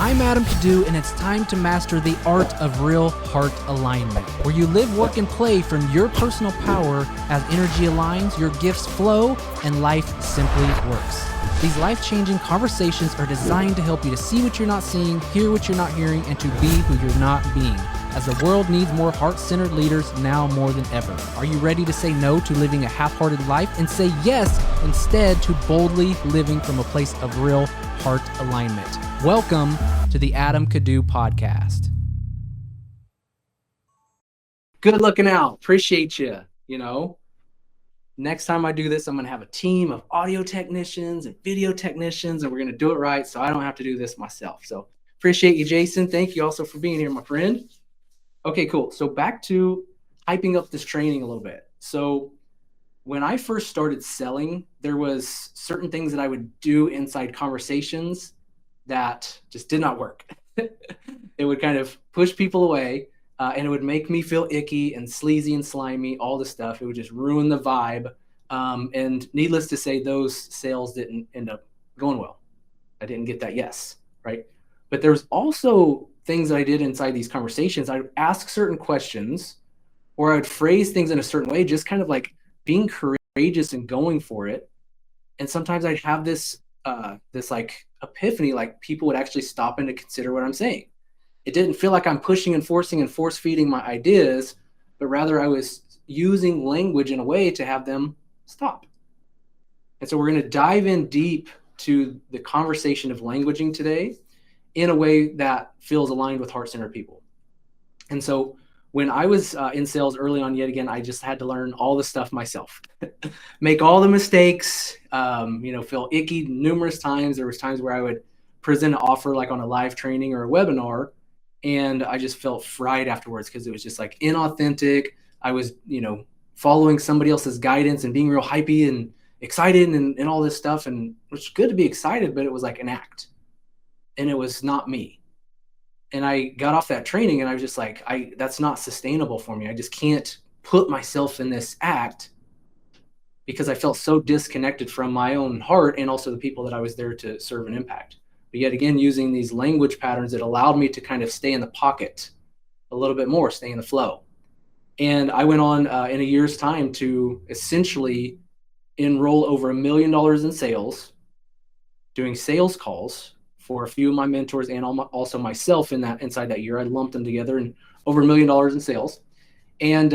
I'm Adam Padu, and it's time to master the art of real heart alignment, where you live, work, and play from your personal power as energy aligns, your gifts flow, and life simply works. These life-changing conversations are designed to help you to see what you're not seeing, hear what you're not hearing, and to be who you're not being, as the world needs more heart-centered leaders now more than ever. Are you ready to say no to living a half-hearted life and say yes instead to boldly living from a place of real heart alignment? Welcome to the Adam Padu podcast. Good looking out. Appreciate you. Next time I do this, I'm going to have a team of audio technicians and video technicians, and we're going to do it right so I don't have to do this myself. So appreciate you, Jason. Thank you also for being here, my friend. Okay, cool. So back to hyping up this training a little bit. So when I first started selling, there was certain things that I would do inside conversations that just did not work. It would kind of push people away, and it would make me feel icky and sleazy and slimy, all this stuff. It would just ruin the vibe. And needless to say, those sales didn't end up going well. I didn't get that yes, right? But there's also things that I did inside these conversations. I would ask certain questions, or I would phrase things in a certain way, just kind of like being courageous and going for it. And sometimes I'd have this like epiphany, like people would actually stop in to consider what I'm saying. It didn't feel like I'm pushing and forcing and force feeding my ideas, but rather I was using language in a way to have them stop. And so we're going to dive in deep to the conversation of languaging today in a way that feels aligned with heart-centered people. And so when I was in sales early on, yet again, I just had to learn all the stuff myself, make all the mistakes, feel icky numerous times. There was times where I would present an offer like on a live training or a webinar, and I just felt fried afterwards because it was just like inauthentic. I was, following somebody else's guidance and being real hypey and excited and all this stuff. And it was good to be excited, but it was like an act, and it was not me. And I got off that training and I was just like, that's not sustainable for me. I just can't put myself in this act because I felt so disconnected from my own heart and also the people that I was there to serve and impact. But yet again, using these language patterns that allowed me to kind of stay in the pocket a little bit more, stay in the flow. And I went on in a year's time to essentially enroll over $1 million in sales, doing sales calls for a few of my mentors and also myself inside that year. I lumped them together and over $1 million in sales. And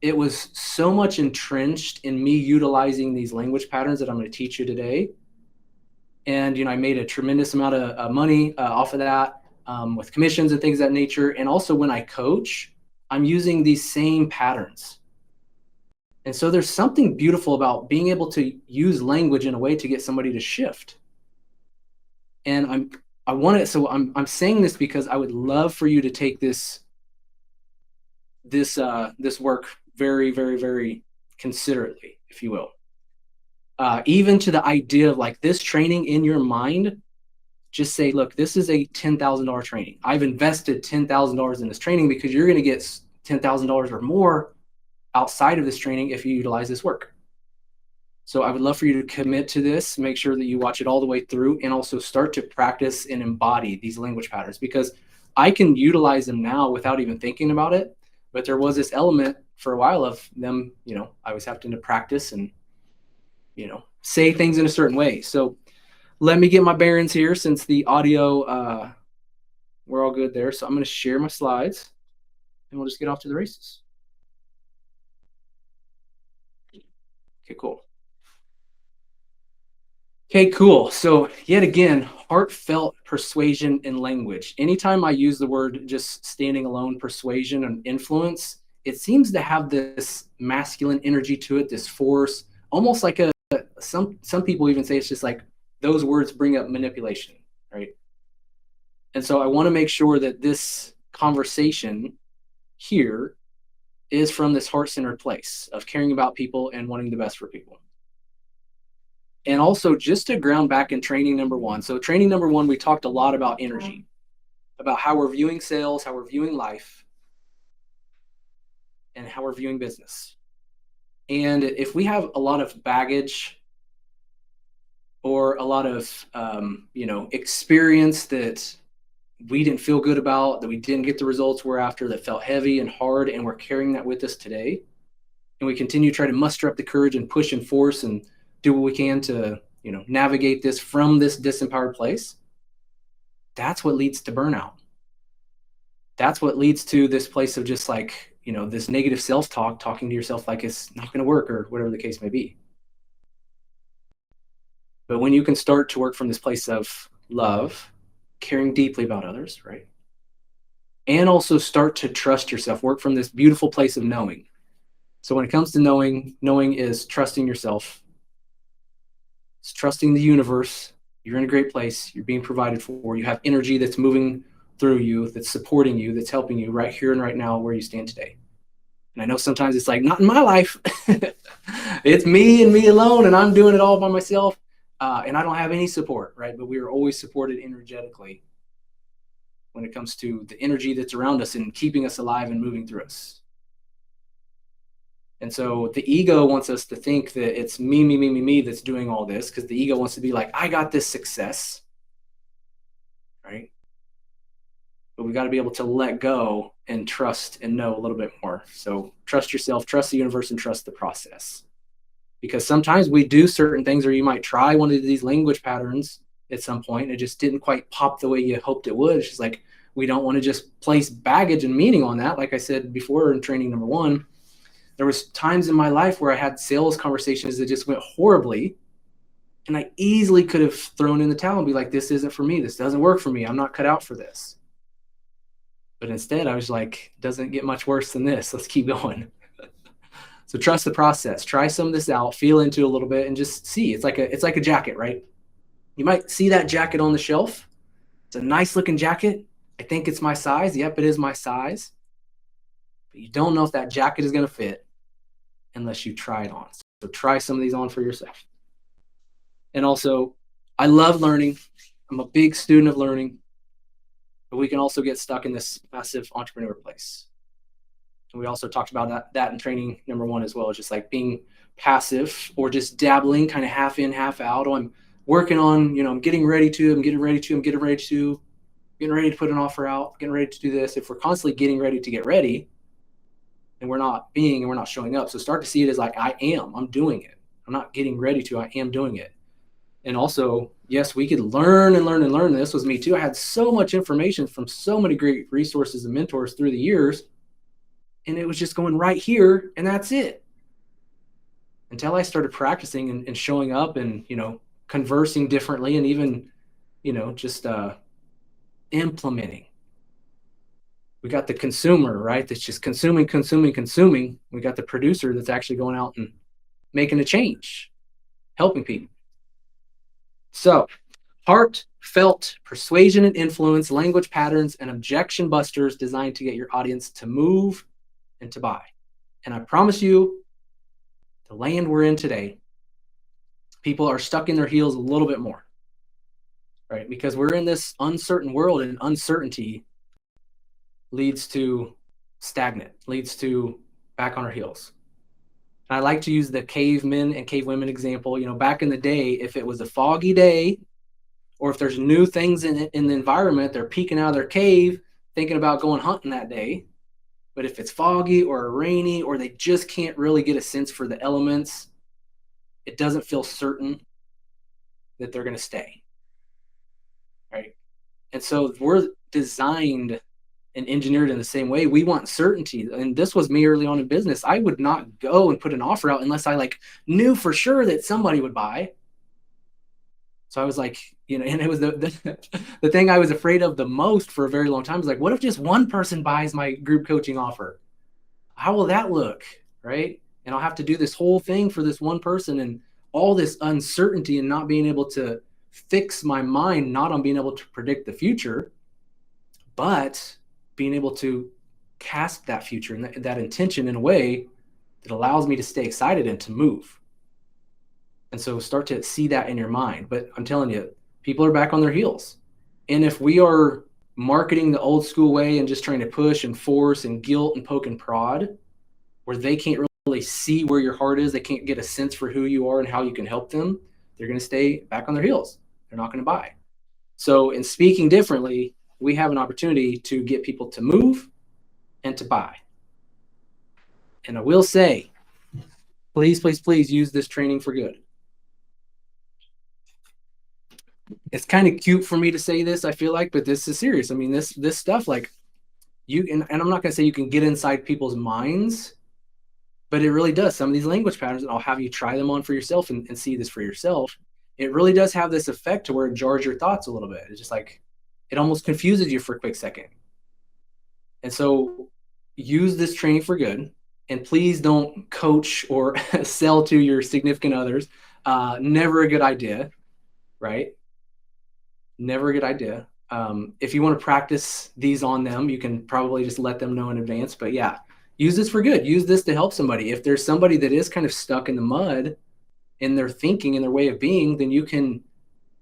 it was so much entrenched in me utilizing these language patterns that I'm going to teach you today. And, I made a tremendous amount of money off of that with commissions and things of that nature. And also when I coach, I'm using these same patterns. And so there's something beautiful about being able to use language in a way to get somebody to shift. And I'm saying this because I would love for you to take this work very, very, very considerately, if you will. Even to the idea of like this training in your mind, just say, look, this is a $10,000 training. I've invested $10,000 in this training because you're going to get $10,000 or more outside of this training if you utilize this work. So I would love for you to commit to this, make sure that you watch it all the way through, and also start to practice and embody these language patterns, because I can utilize them now without even thinking about it. But there was this element for a while of them, I was having to practice and, say things in a certain way. So let me get my bearings here since the audio, we're all good there. So I'm going to share my slides and we'll just get off to the races. Okay, cool. Okay, cool. So yet again, heartfelt persuasion and language. Anytime I use the word just standing alone, persuasion and influence, it seems to have this masculine energy to it, this force, almost like some people even say it's just like those words bring up manipulation, right? And so I want to make sure that this conversation here is from this heart-centered place of caring about people and wanting the best for people. And also just to ground back in training number one. So training number one, we talked a lot about energy, about how we're viewing sales, how we're viewing life, and how we're viewing business. And if we have a lot of baggage or a lot of, experience that we didn't feel good about, that we didn't get the results we're after, that felt heavy and hard, and we're carrying that with us today. And we continue to try to muster up the courage and push and force and do what we can to, navigate this from this disempowered place. That's what leads to burnout. That's what leads to this place of just like, this negative self-talk, talking to yourself like it's not going to work or whatever the case may be. But when you can start to work from this place of love, caring deeply about others, right? And also start to trust yourself, work from this beautiful place of knowing. So when it comes to knowing is trusting yourself. It's trusting the universe. You're in a great place. You're being provided for. You have energy that's moving through you, that's supporting you, that's helping you right here and right now where you stand today. And I know sometimes it's like, not in my life. It's me and me alone, and I'm doing it all by myself. And I don't have any support, right? But we are always supported energetically when it comes to the energy that's around us and keeping us alive and moving through us. And so the ego wants us to think that it's me that's doing all this, because the ego wants to be like, I got this success, right? But we got to be able to let go and trust and know a little bit more. So trust yourself, trust the universe, and trust the process. Because sometimes we do certain things, or you might try one of these language patterns at some point, and it just didn't quite pop the way you hoped it would. It's just like, we don't want to just place baggage and meaning on that. Like I said before in training number 1, there was times in my life where I had sales conversations that just went horribly, and I easily could have thrown in the towel and be like, this isn't for me. This doesn't work for me. I'm not cut out for this. But instead I was like, doesn't get much worse than this. Let's keep going. So trust the process. Try some of this out, feel into it a little bit, and just see. It's like a jacket, right? You might see that jacket on the shelf. It's a nice looking jacket. I think it's my size. Yep, it is my size. But you don't know if that jacket is going to fit unless you try it on. So try some of these on for yourself. And also, I love learning. I'm a big student of learning. But we can also get stuck in this massive entrepreneur place. And we also talked about that in training number 1 as well, just like being passive or just dabbling, kind of half in, half out. Oh, I'm working on, I'm getting ready to put an offer out, getting ready to do this. If we're constantly getting ready to get ready, and we're not showing up. So start to see it as like, I'm doing it. I'm not getting ready to, I am doing it. And also, yes, we could learn and learn and learn. This was me too. I had so much information from so many great resources and mentors through the years, and it was just going right here, and that's it. Until I started practicing and showing up and, conversing differently, and even, just implementing. We got the consumer, right? That's just consuming. We got the producer that's actually going out and making a change, helping people. So, heartfelt persuasion and influence, language patterns, and objection busters designed to get your audience to move and to buy. And I promise you, the land we're in today, people are stuck in their heels a little bit more, right? Because we're in this uncertain world, and uncertainty leads to stagnant, leads to back on our heels. I like to use the cavemen and cavewomen example. Back in the day, if it was a foggy day, or if there's new things in the environment, they're peeking out of their cave, thinking about going hunting that day. But if it's foggy or rainy, or they just can't really get a sense for the elements, it doesn't feel certain that they're going to stay, right? And so we're designed and engineered in the same way. We want certainty. And this was me early on in business. I would not go and put an offer out unless I knew for sure that somebody would buy. So I was like, and it was the thing I was afraid of the most for a very long time. Was like, what if just one person buys my group coaching offer? How will that look, right? And I'll have to do this whole thing for this one person, and all this uncertainty, and not being able to fix my mind, not on being able to predict the future, but being able to cast that future and that intention in a way that allows me to stay excited and to move. And so start to see that in your mind. But I'm telling you, people are back on their heels. And if we are marketing the old school way and just trying to push and force and guilt and poke and prod, where they can't really see where your heart is, they can't get a sense for who you are and how you can help them, they're going to stay back on their heels. They're not going to buy. So in speaking differently, we have an opportunity to get people to move and to buy. And I will say, please, please, please use this training for good. It's kind of cute for me to say this, I feel like, but this is serious. I mean, this stuff, like, you and I'm not going to say you can get inside people's minds, but it really does. Some of these language patterns, and I'll have you try them on for yourself and see this for yourself. It really does have this effect to where it jars your thoughts a little bit. It's just like, it almost confuses you for a quick second. And so use this training for good. And please don't coach or sell to your significant others. Never a good idea, right? Never a good idea. If you want to practice these on them, you can probably just let them know in advance. But yeah, use this for good. Use this to help somebody. If there's somebody that is kind of stuck in the mud in their thinking and their way of being, then you can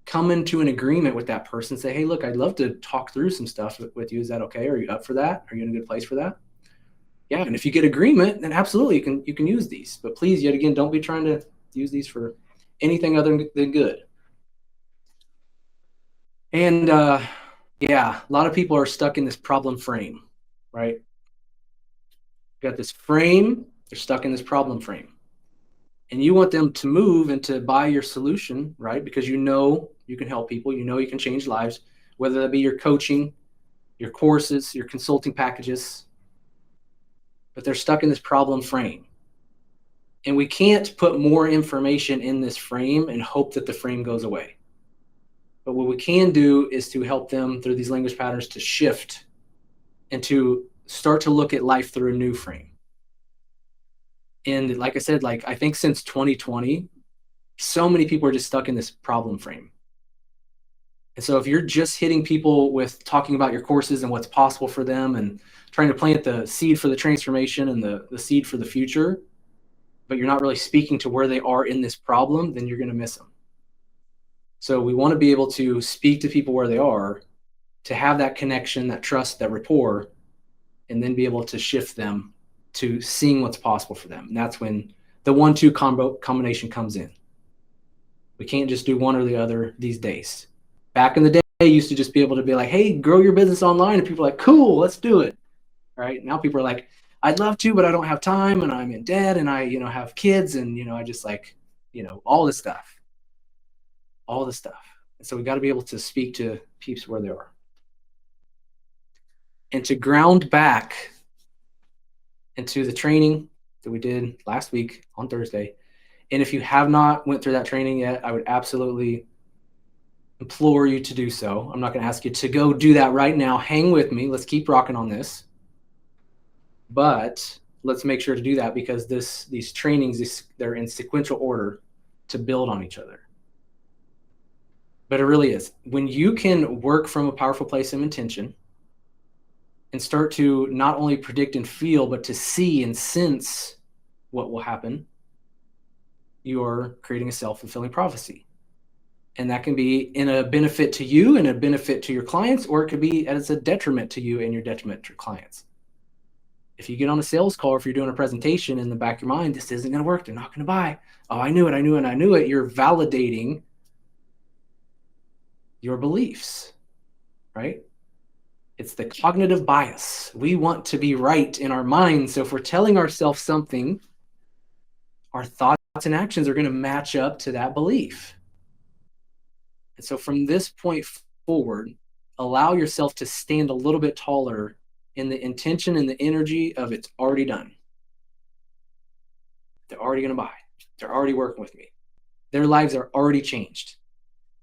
come into an agreement with that person. Say, hey, look, I'd love to talk through some stuff with you. Is that okay? Are you up for that? Are you in a good place for that? Yeah. And if you get agreement, then absolutely you can use these. But please, yet again, don't be trying to use these for anything other than good. And yeah, a lot of people are stuck in this problem frame, right? You got this frame, they're stuck in this problem frame. And you want them to move and to buy your solution, right? Because you know you can help people, you know you can change lives, whether that be your coaching, your courses, your consulting packages. But they're stuck in this problem frame. And we can't put more information in this frame and hope that the frame goes away. But what we can do is to help them through these language patterns to shift and to start to look at life through a new frame. And like I said, like, I think since 2020, so many people are just stuck in this problem frame. And so if you're just hitting people with talking about your courses and what's possible for them and trying to plant the seed for the transformation and the seed for the future, but you're not really speaking to where they are in this problem, then you're going to miss them. So we want to be able to speak to people where they are, to have that connection, that trust, that rapport, and then be able to shift them to seeing what's possible for them. And that's when the 1-2 combination comes in. We can't just do one or the other these days. Back in the day, I used to just be able to be like, hey, grow your business online. And people are like, cool, let's do it. Right? Now people are like, I'd love to, but I don't have time, and I'm in debt, and I, have kids, and, I just like, all this stuff. All this stuff. And so we got to be able to speak to peeps where they are. And to ground back into the training that we did last week on Thursday. And if you have not went through that training yet, I would absolutely implore you to do so. I'm not going to ask you to go do that right now. Hang with me. Let's keep rocking on this. But let's make sure to do that, because these trainings, they're in sequential order to build on each other. But it really is. When you can work from a powerful place of intention and start to not only predict and feel, but to see and sense what will happen, you're creating a self-fulfilling prophecy. And that can be in a benefit to you and a benefit to your clients, or it could be as a detriment to you and your detriment to your clients. If you get on a sales call, or if you're doing a presentation, in the back of your mind, this isn't going to work, they're not going to buy. Oh, I knew it. You're validating your beliefs, right? It's the cognitive bias. We want to be right in our minds. So if we're telling ourselves something, our thoughts and actions are going to match up to that belief. And so from this point forward, allow yourself to stand a little bit taller in the intention and the energy of it's already done. They're already going to buy. They're already working with me. Their lives are already changed.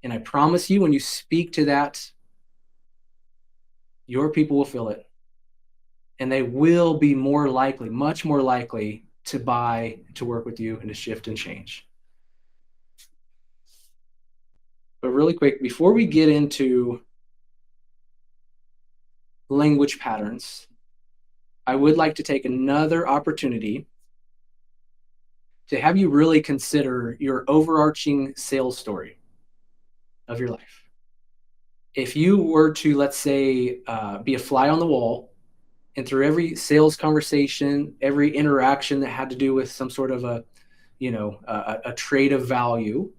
And I promise you, when you speak to that, your people will feel it. And they will be more likely, much more likely, to buy, to work with you, and to shift and change. But really quick, before we get into language patterns, I would like to take another opportunity to have you really consider your overarching sales story of your life. If you were to, let's say, be a fly on the wall, and through every sales conversation, every interaction that had to do with some sort of a trade of value,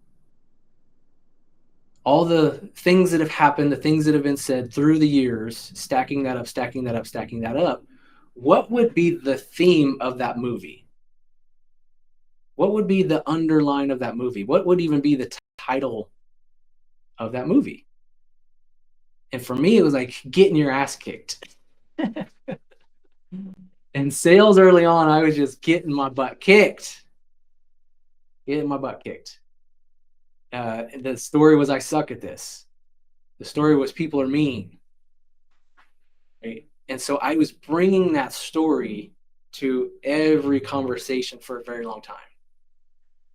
all the things that have happened, the things that have been said through the years, stacking that up, stacking that up, stacking that up, what would be the theme of that movie? What would be the underline of that movie? What would even be the title of that movie? And for me, it was like getting your ass kicked. In sales early on, I was just getting my butt kicked. Getting my butt kicked. The story was I suck at this. The story was people are mean. Right? And so I was bringing that story to every conversation for a very long time.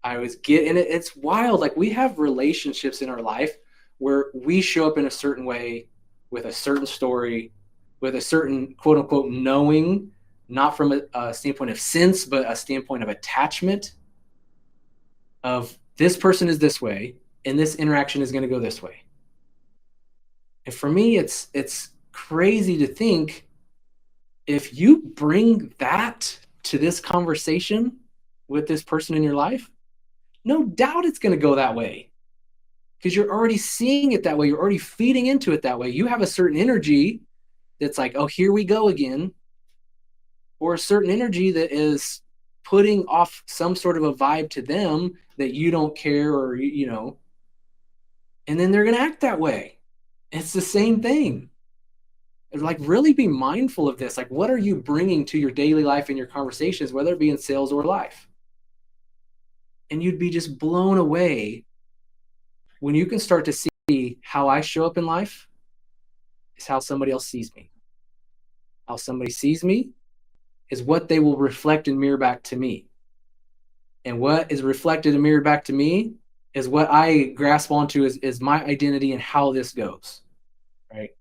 I was getting it. It's wild. Like we have relationships in our life where we show up in a certain way with a certain story, with a certain quote unquote knowing, not from a standpoint of sense, but a standpoint of attachment of this person is this way and this interaction is going to go this way. And for me, it's crazy to think if you bring that to this conversation with this person in your life, no doubt it's going to go that way because you're already seeing it that way. You're already feeding into it that way. You have a certain energy that's like, oh, here we go again, or a certain energy that is putting off some sort of a vibe to them that you don't care or, and then they're going to act that way. It's the same thing. Like really be mindful of this. Like what are you bringing to your daily life and your conversations, whether it be in sales or life? And you'd be just blown away when you can start to see how I show up in life is how somebody else sees me. How somebody sees me is what they will reflect and mirror back to me. And what is reflected and mirrored back to me is what I grasp onto is my identity and how this goes, right?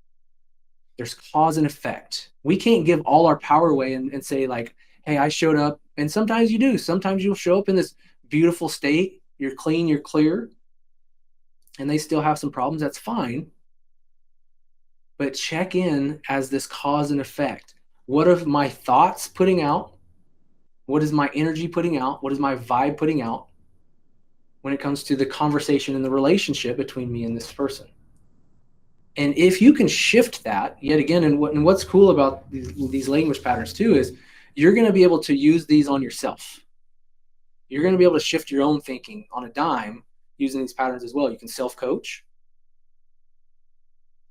There's cause and effect. We can't give all our power away and say like, hey, I showed up. And sometimes you do. Sometimes you'll show up in this beautiful state. You're clean, you're clear. And they still have some problems. That's fine. But check in as this cause and effect. What are my thoughts putting out? What is my energy putting out? What is my vibe putting out when it comes to the conversation and the relationship between me and this person? And if you can shift that, yet again, and what's cool about these language patterns too is you're going to be able to use these on yourself. You're going to be able to shift your own thinking on a dime using these patterns as well. You can self-coach,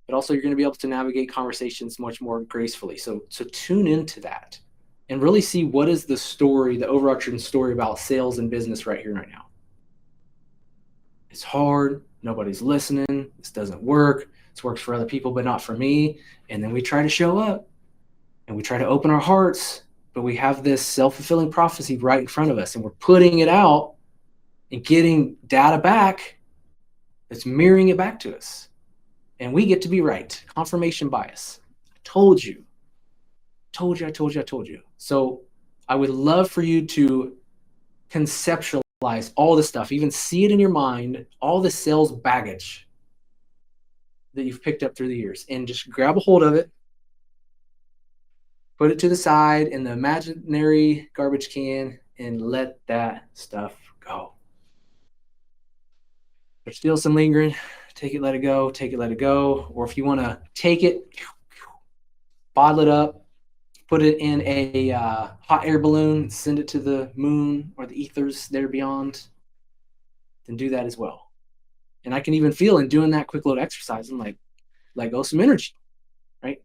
but also you're going to be able to navigate conversations much more gracefully. So tune into that and really see what is the story, the overarching story about sales and business right here, right now. It's hard. Nobody's listening. This doesn't work. This works for other people, but not for me. And then we try to show up and we try to open our hearts, but we have this self-fulfilling prophecy right in front of us and we're putting it out and getting data back that's mirroring it back to us. And we get to be right. Confirmation bias. I told you. So I would love for you to conceptualize all this stuff, even see it in your mind, all the sales baggage that you've picked up through the years, and just grab a hold of it, put it to the side in the imaginary garbage can, and let that stuff go. There's still some lingering. Take it, let it go. Take it, let it go. Or if you want to take it, bottle it up, put it in a hot air balloon, send it to the moon or the ethers there beyond, then do that as well. And I can even feel in doing that quick load exercise, I'm like, let go some energy, right?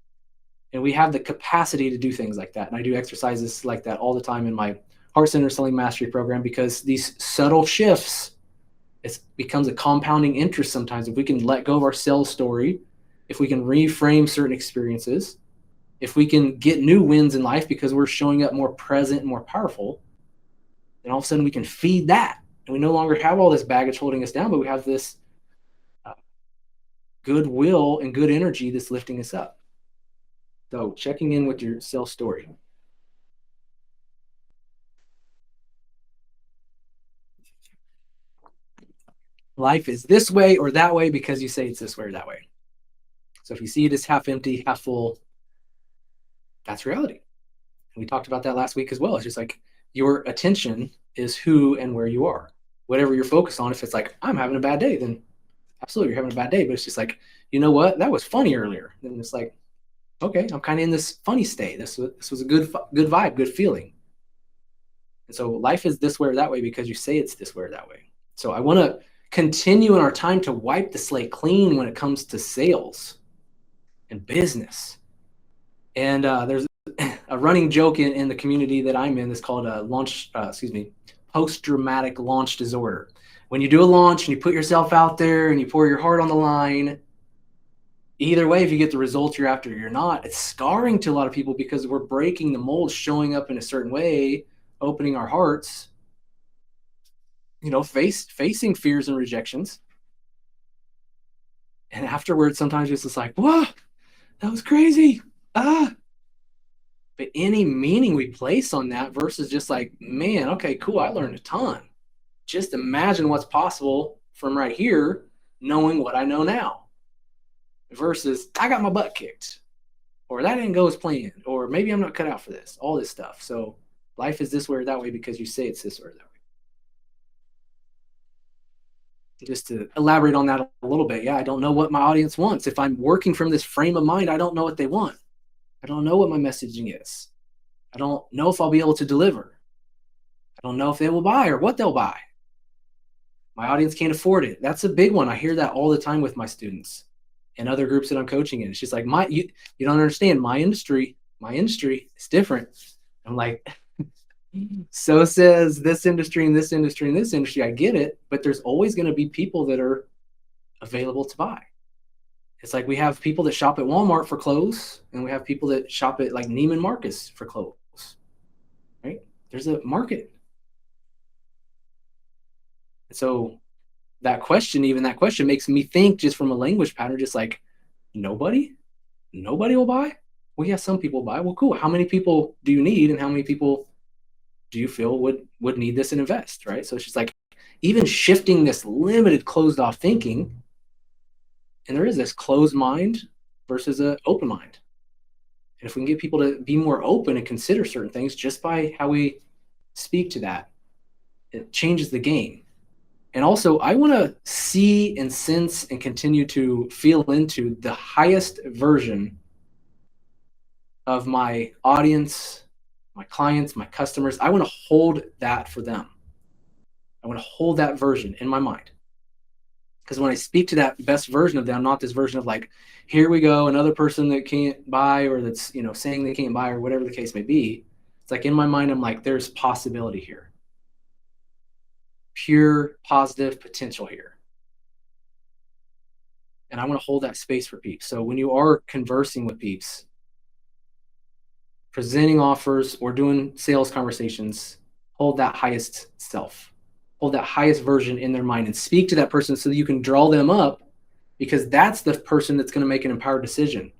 And we have the capacity to do things like that. And I do exercises like that all the time in my Heart Center Selling Mastery program because these subtle shifts, it becomes a compounding interest sometimes. If we can let go of our sales story, if we can reframe certain experiences, if we can get new wins in life because we're showing up more present and more powerful, then all of a sudden we can feed that. And we no longer have all this baggage holding us down, but we have this goodwill and good energy that's lifting us up. So checking in with your sales story. Life is this way or that way because you say it's this way or that way. So if you see it as half empty, half full, that's reality. We talked about that last week as well. It's just like your attention is who and where you are. Whatever you're focused on, if it's like, I'm having a bad day, then absolutely, you're having a bad day, but it's just like, you know what? That was funny earlier. And it's like, okay, I'm kind of in this funny state. This was a good vibe, good feeling. And so life is this way or that way because you say it's this way or that way. So I want to continue in our time to wipe the slate clean when it comes to sales and business. And there's a running joke in the community that I'm in that's called post-traumatic launch disorder. When you do a launch and you put yourself out there and you pour your heart on the line, either way, if you get the results you're after or you're not, it's scarring to a lot of people because we're breaking the mold, showing up in a certain way, opening our hearts, facing fears and rejections. And afterwards, sometimes it's just like, whoa, that was crazy. Ah. But any meaning we place on that versus just like, man, okay, cool, I learned a ton. Just imagine what's possible from right here, knowing what I know now. Versus, I got my butt kicked, or that didn't go as planned, or maybe I'm not cut out for this, all this stuff. So life is this way or that way because you say it's this way or that way. Just to elaborate on that a little bit, yeah, I don't know what my audience wants. If I'm working from this frame of mind, I don't know what they want. I don't know what my messaging is. I don't know if I'll be able to deliver. I don't know if they will buy or what they'll buy. My audience can't afford it. That's a big one. I hear that all the time with my students and other groups that I'm coaching in. It's just like, you don't understand my industry is different. I'm like, so says this industry and this industry and this industry. I get it, but there's always going to be people that are available to buy. It's like we have people that shop at Walmart for clothes, and we have people that shop at like Neiman Marcus for clothes, right? There's a market. So that question makes me think just from a language pattern, just like nobody will buy. Well, yeah, some people buy. Well, cool. How many people do you need, and how many people do you feel would need this and invest, right? So it's just like even shifting this limited, closed off thinking, and there is this closed mind versus an open mind. And if we can get people to be more open and consider certain things just by how we speak to that, it changes the game. And also, I want to see and sense and continue to feel into the highest version of my audience, my clients, my customers. I want to hold that for them. I want to hold that version in my mind. Because when I speak to that best version of them, not this version of like, here we go, another person that can't buy or that's, saying they can't buy or whatever the case may be. It's like in my mind, I'm like, there's possibility here. Pure positive potential here. And I want to hold that space for peeps. So when you are conversing with peeps, presenting offers or doing sales conversations, hold that highest self, hold that highest version in their mind and speak to that person so that you can draw them up, because that's the person that's going to make an empowered decision,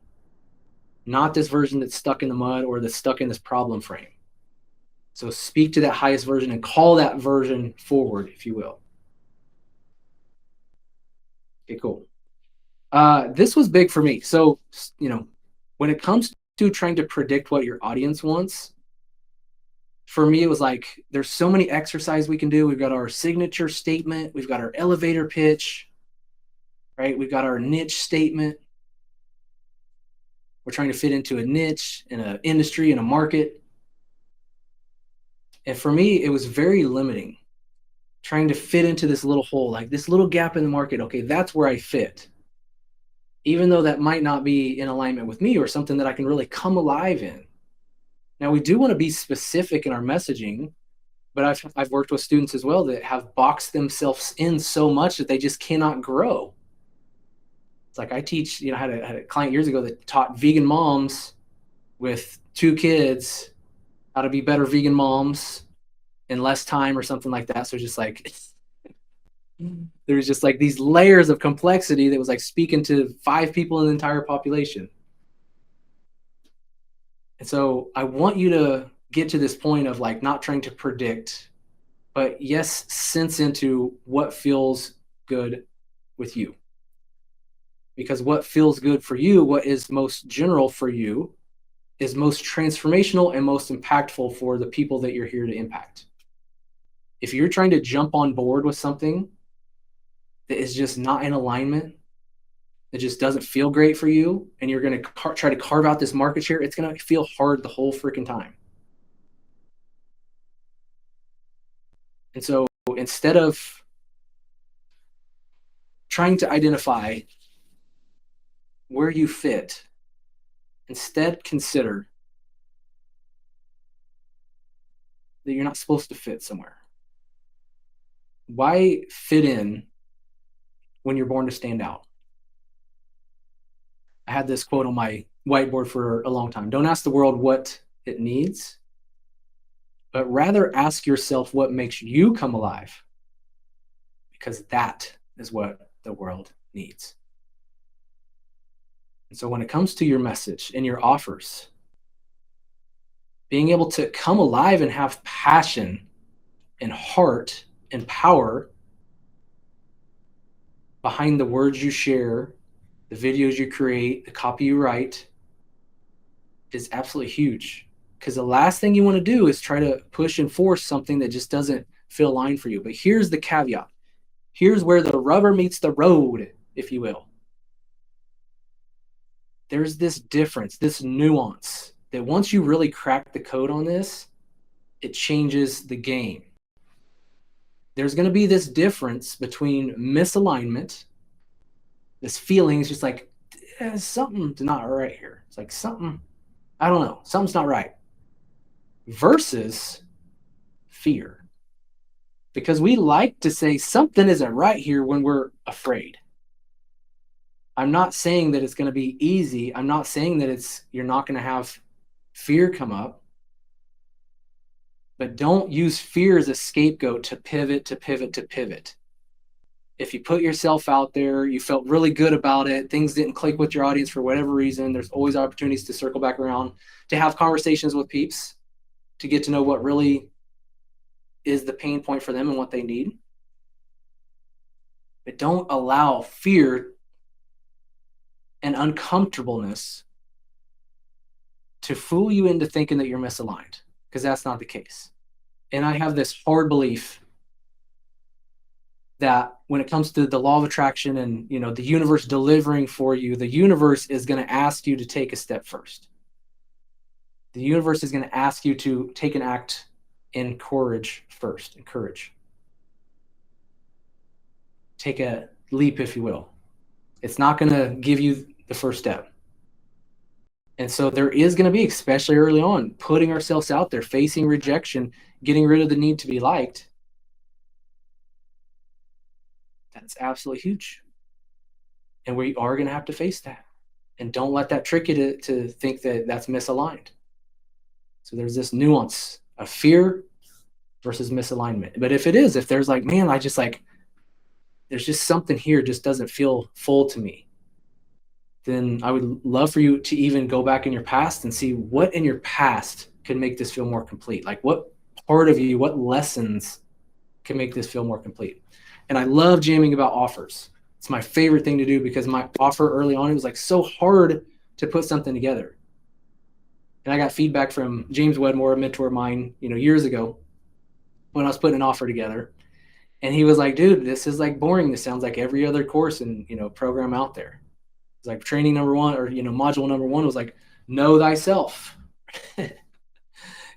not this version that's stuck in the mud or that's stuck in this problem frame. So speak to that highest version and call that version forward, if you will. Okay, cool. This was big for me. So, when it comes to trying to predict what your audience wants, for me, it was like, there's so many exercises we can do. We've got our signature statement. We've got our elevator pitch, right? We've got our niche statement. We're trying to fit into a niche in an industry, in a market. And for me, it was very limiting, trying to fit into this little hole, like this little gap in the market. Okay, that's where I fit. Even though that might not be in alignment with me or something that I can really come alive in. Now, we do want to be specific in our messaging, but I've worked with students as well that have boxed themselves in so much that they just cannot grow. It's like I teach, I had a client years ago that taught vegan moms with 2 kids how to be better vegan moms in less time or something like that. So just like, there's just like these layers of complexity that was like speaking to 5 people in the entire population. And so I want you to get to this point of like not trying to predict, but yes, sense into what feels good with you. Because what feels good for you, what is most general for you, is most transformational and most impactful for the people that you're here to impact. If you're trying to jump on board with something that is just not in alignment, that just doesn't feel great for you, and you're going to try to carve out this market share, it's going to feel hard the whole freaking time. And so instead of trying to identify where you fit, instead consider that you're not supposed to fit somewhere. Why fit in when you're born to stand out? I had this quote on my whiteboard for a long time. Don't ask the world what it needs, but rather ask yourself what makes you come alive, because that is what the world needs. And so when it comes to your message and your offers, being able to come alive and have passion and heart and power behind the words you share, the videos you create, the copy you write, is absolutely huge. Because the last thing you want to do is try to push and force something that just doesn't feel aligned for you. But here's the caveat. Here's where the rubber meets the road, if you will. There's this difference, this nuance, that once you really crack the code on this, it changes the game. There's going to be this difference between misalignment, this feeling is just like, something's not right here. It's like something, I don't know, something's not right. Versus fear. Because we like to say something isn't right here when we're afraid. I'm not saying that it's going to be easy. I'm not saying that you're not going to have fear come up. But don't use fear as a scapegoat to pivot. If you put yourself out there, you felt really good about it, things didn't click with your audience for whatever reason, there's always opportunities to circle back around, to have conversations with peeps, to get to know what really is the pain point for them and what they need. But don't allow fear and uncomfortableness to fool you into thinking that you're misaligned, because that's not the case. And I have this hard belief that when it comes to the law of attraction and the universe delivering for you, the universe is going to ask you to take a step first. The universe is going to ask you to take an act in courage first, in courage. Take a leap, if you will. It's not going to give you the first step. And so there is going to be, especially early on, putting ourselves out there, facing rejection, getting rid of the need to be liked. That's absolutely huge. And we are going to have to face that. And don't let that trick you to think that that's misaligned. So there's this nuance of fear versus misalignment. But if there's like, man, there's just something here just doesn't feel full to me, then I would love for you to even go back in your past and see what in your past can make this feel more complete. Like what part of you, what lessons can make this feel more complete. And I love jamming about offers. It's my favorite thing to do because my offer early on, it was like so hard to put something together. And I got feedback from James Wedmore, a mentor of mine, years ago when I was putting an offer together. And he was like, dude, this is like boring. This sounds like every other course and, program out there. It's like training number one or, module number one was like, know thyself.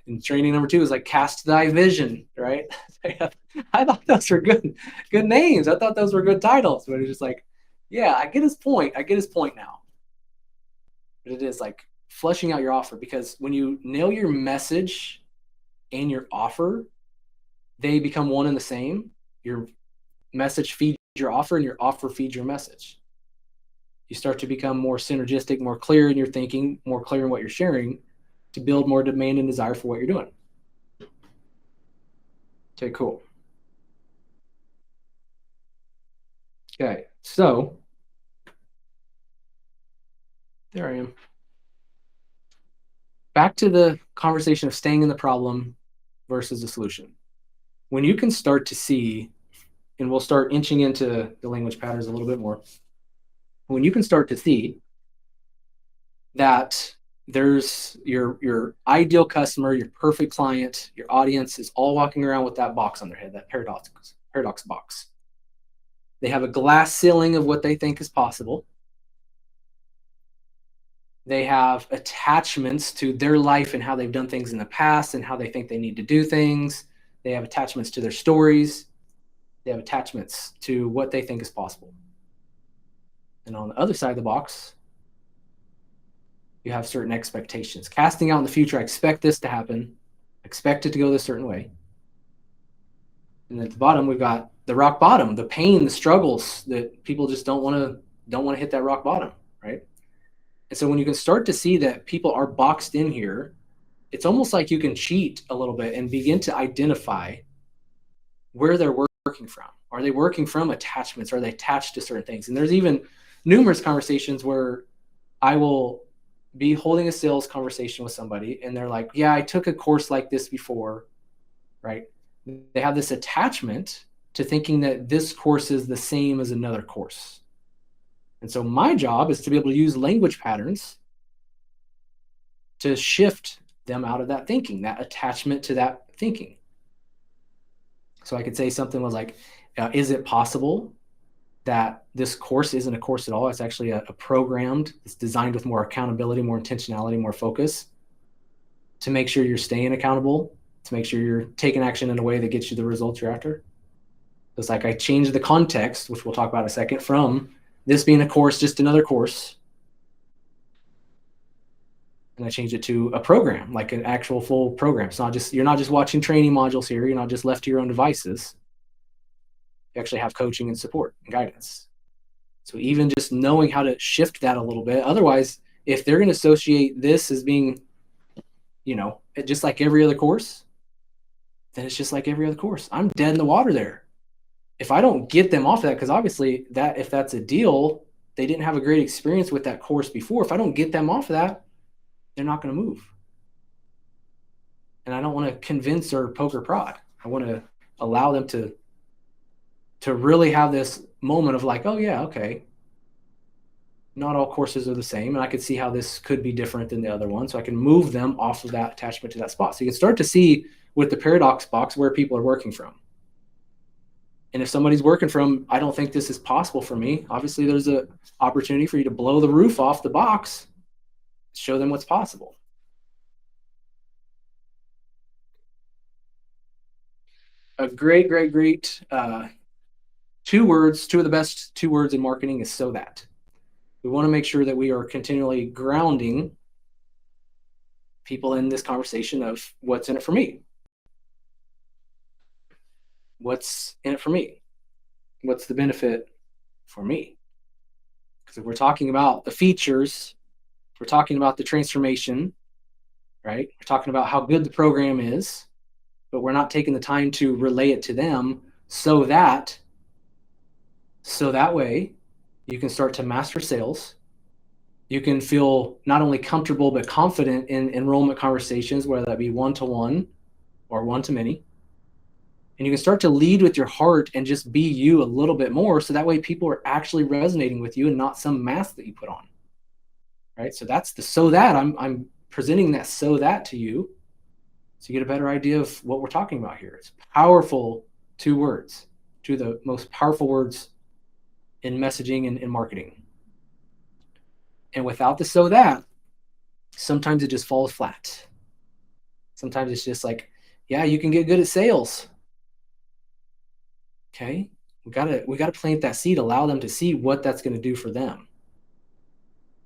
And training number two was like, cast thy vision, right? I thought those were good names. I thought those were good titles, but it's just like, yeah, I get his point. Now. But it is like fleshing out your offer, because when you nail your message and your offer, they become one and the same. Your message feeds your offer and your offer feeds your message. You start to become more synergistic, more clear in your thinking, more clear in what you're sharing, to build more demand and desire for what you're doing. Okay, cool. Okay, so there I am. Back to the conversation of staying in the problem versus the solution. When you can start to see, and we'll start inching into the language patterns a little bit more, when you can start to see that there's your ideal customer, your perfect client, your audience is all walking around with that box on their head, that paradox box. They have a glass ceiling of what they think is possible. They have attachments to their life and how they've done things in the past and how they think they need to do things. They have attachments to their stories. They have attachments to what they think is possible. And on the other side of the box, you have certain expectations. Casting out in the future, I expect this to happen. I expect it to go this certain way. And at the bottom, we've got the rock bottom, the pain, the struggles that people just don't want to hit that rock bottom, right? And so when you can start to see that people are boxed in here, it's almost like you can cheat a little bit and begin to identify where they're working from. Are they working from attachments? Are they attached to certain things? And there's even numerous conversations where I will be holding a sales conversation with somebody and they're like, yeah, I took a course like this before, right? They have this attachment to thinking that this course is the same as another course. And so my job is to be able to use language patterns to shift them out of that thinking, that attachment to that thinking. So I could say something was like, is it possible that this course isn't a course at all? It's actually a programmed, it's designed with more accountability, more intentionality, more focus to make sure you're staying accountable, to make sure you're taking action in a way that gets you the results you're after. It's like I changed the context, which we'll talk about in a second, from this being a course, just another course. And I changed it to a program, like an actual full program. It's not just, you're not just watching training modules here. You're not just left to your own devices. You actually have coaching and support and guidance. So even just knowing how to shift that a little bit. Otherwise, if they're going to associate this as being, just like every other course, then it's just like every other course. I'm dead in the water there. If I don't get them off of that, because obviously that if that's a deal, they didn't have a great experience with that course before. If I don't get them off of that, they're not going to move. And I don't want to convince or poke or prod. I want to allow them to really have this moment of like, oh yeah, okay, not all courses are the same. And I could see how this could be different than the other one. So I can move them off of that attachment to that spot. So you can start to see with the paradox box where people are working from. And if somebody's working from, I don't think this is possible for me, obviously there's an opportunity for you to blow the roof off the box, show them what's possible. A great 2 words, 2 of the best 2 words in marketing is so that. We want to make sure that we are continually grounding people in this conversation of what's in it for me. What's in it for me? What's the benefit for me? Because if we're talking about the features, if we're talking about the transformation, right? We're talking about how good the program is, but we're not taking the time to relay it to them so that way you can start to master sales. You can feel not only comfortable but confident in enrollment conversations, whether that be one-to-one or one-to-many. And you can start to lead with your heart and just be you a little bit more, so that way people are actually resonating with you and not some mask that you put on, right? So that's the so that. I'm presenting that so that to you so you get a better idea of what we're talking about here. It's powerful 2 words, 2 of the most powerful words in messaging and in marketing. And without the so that, sometimes it just falls flat. Sometimes it's just like, yeah, you can get good at sales. Okay, we gotta plant that seed, allow them to see what that's going to do for them.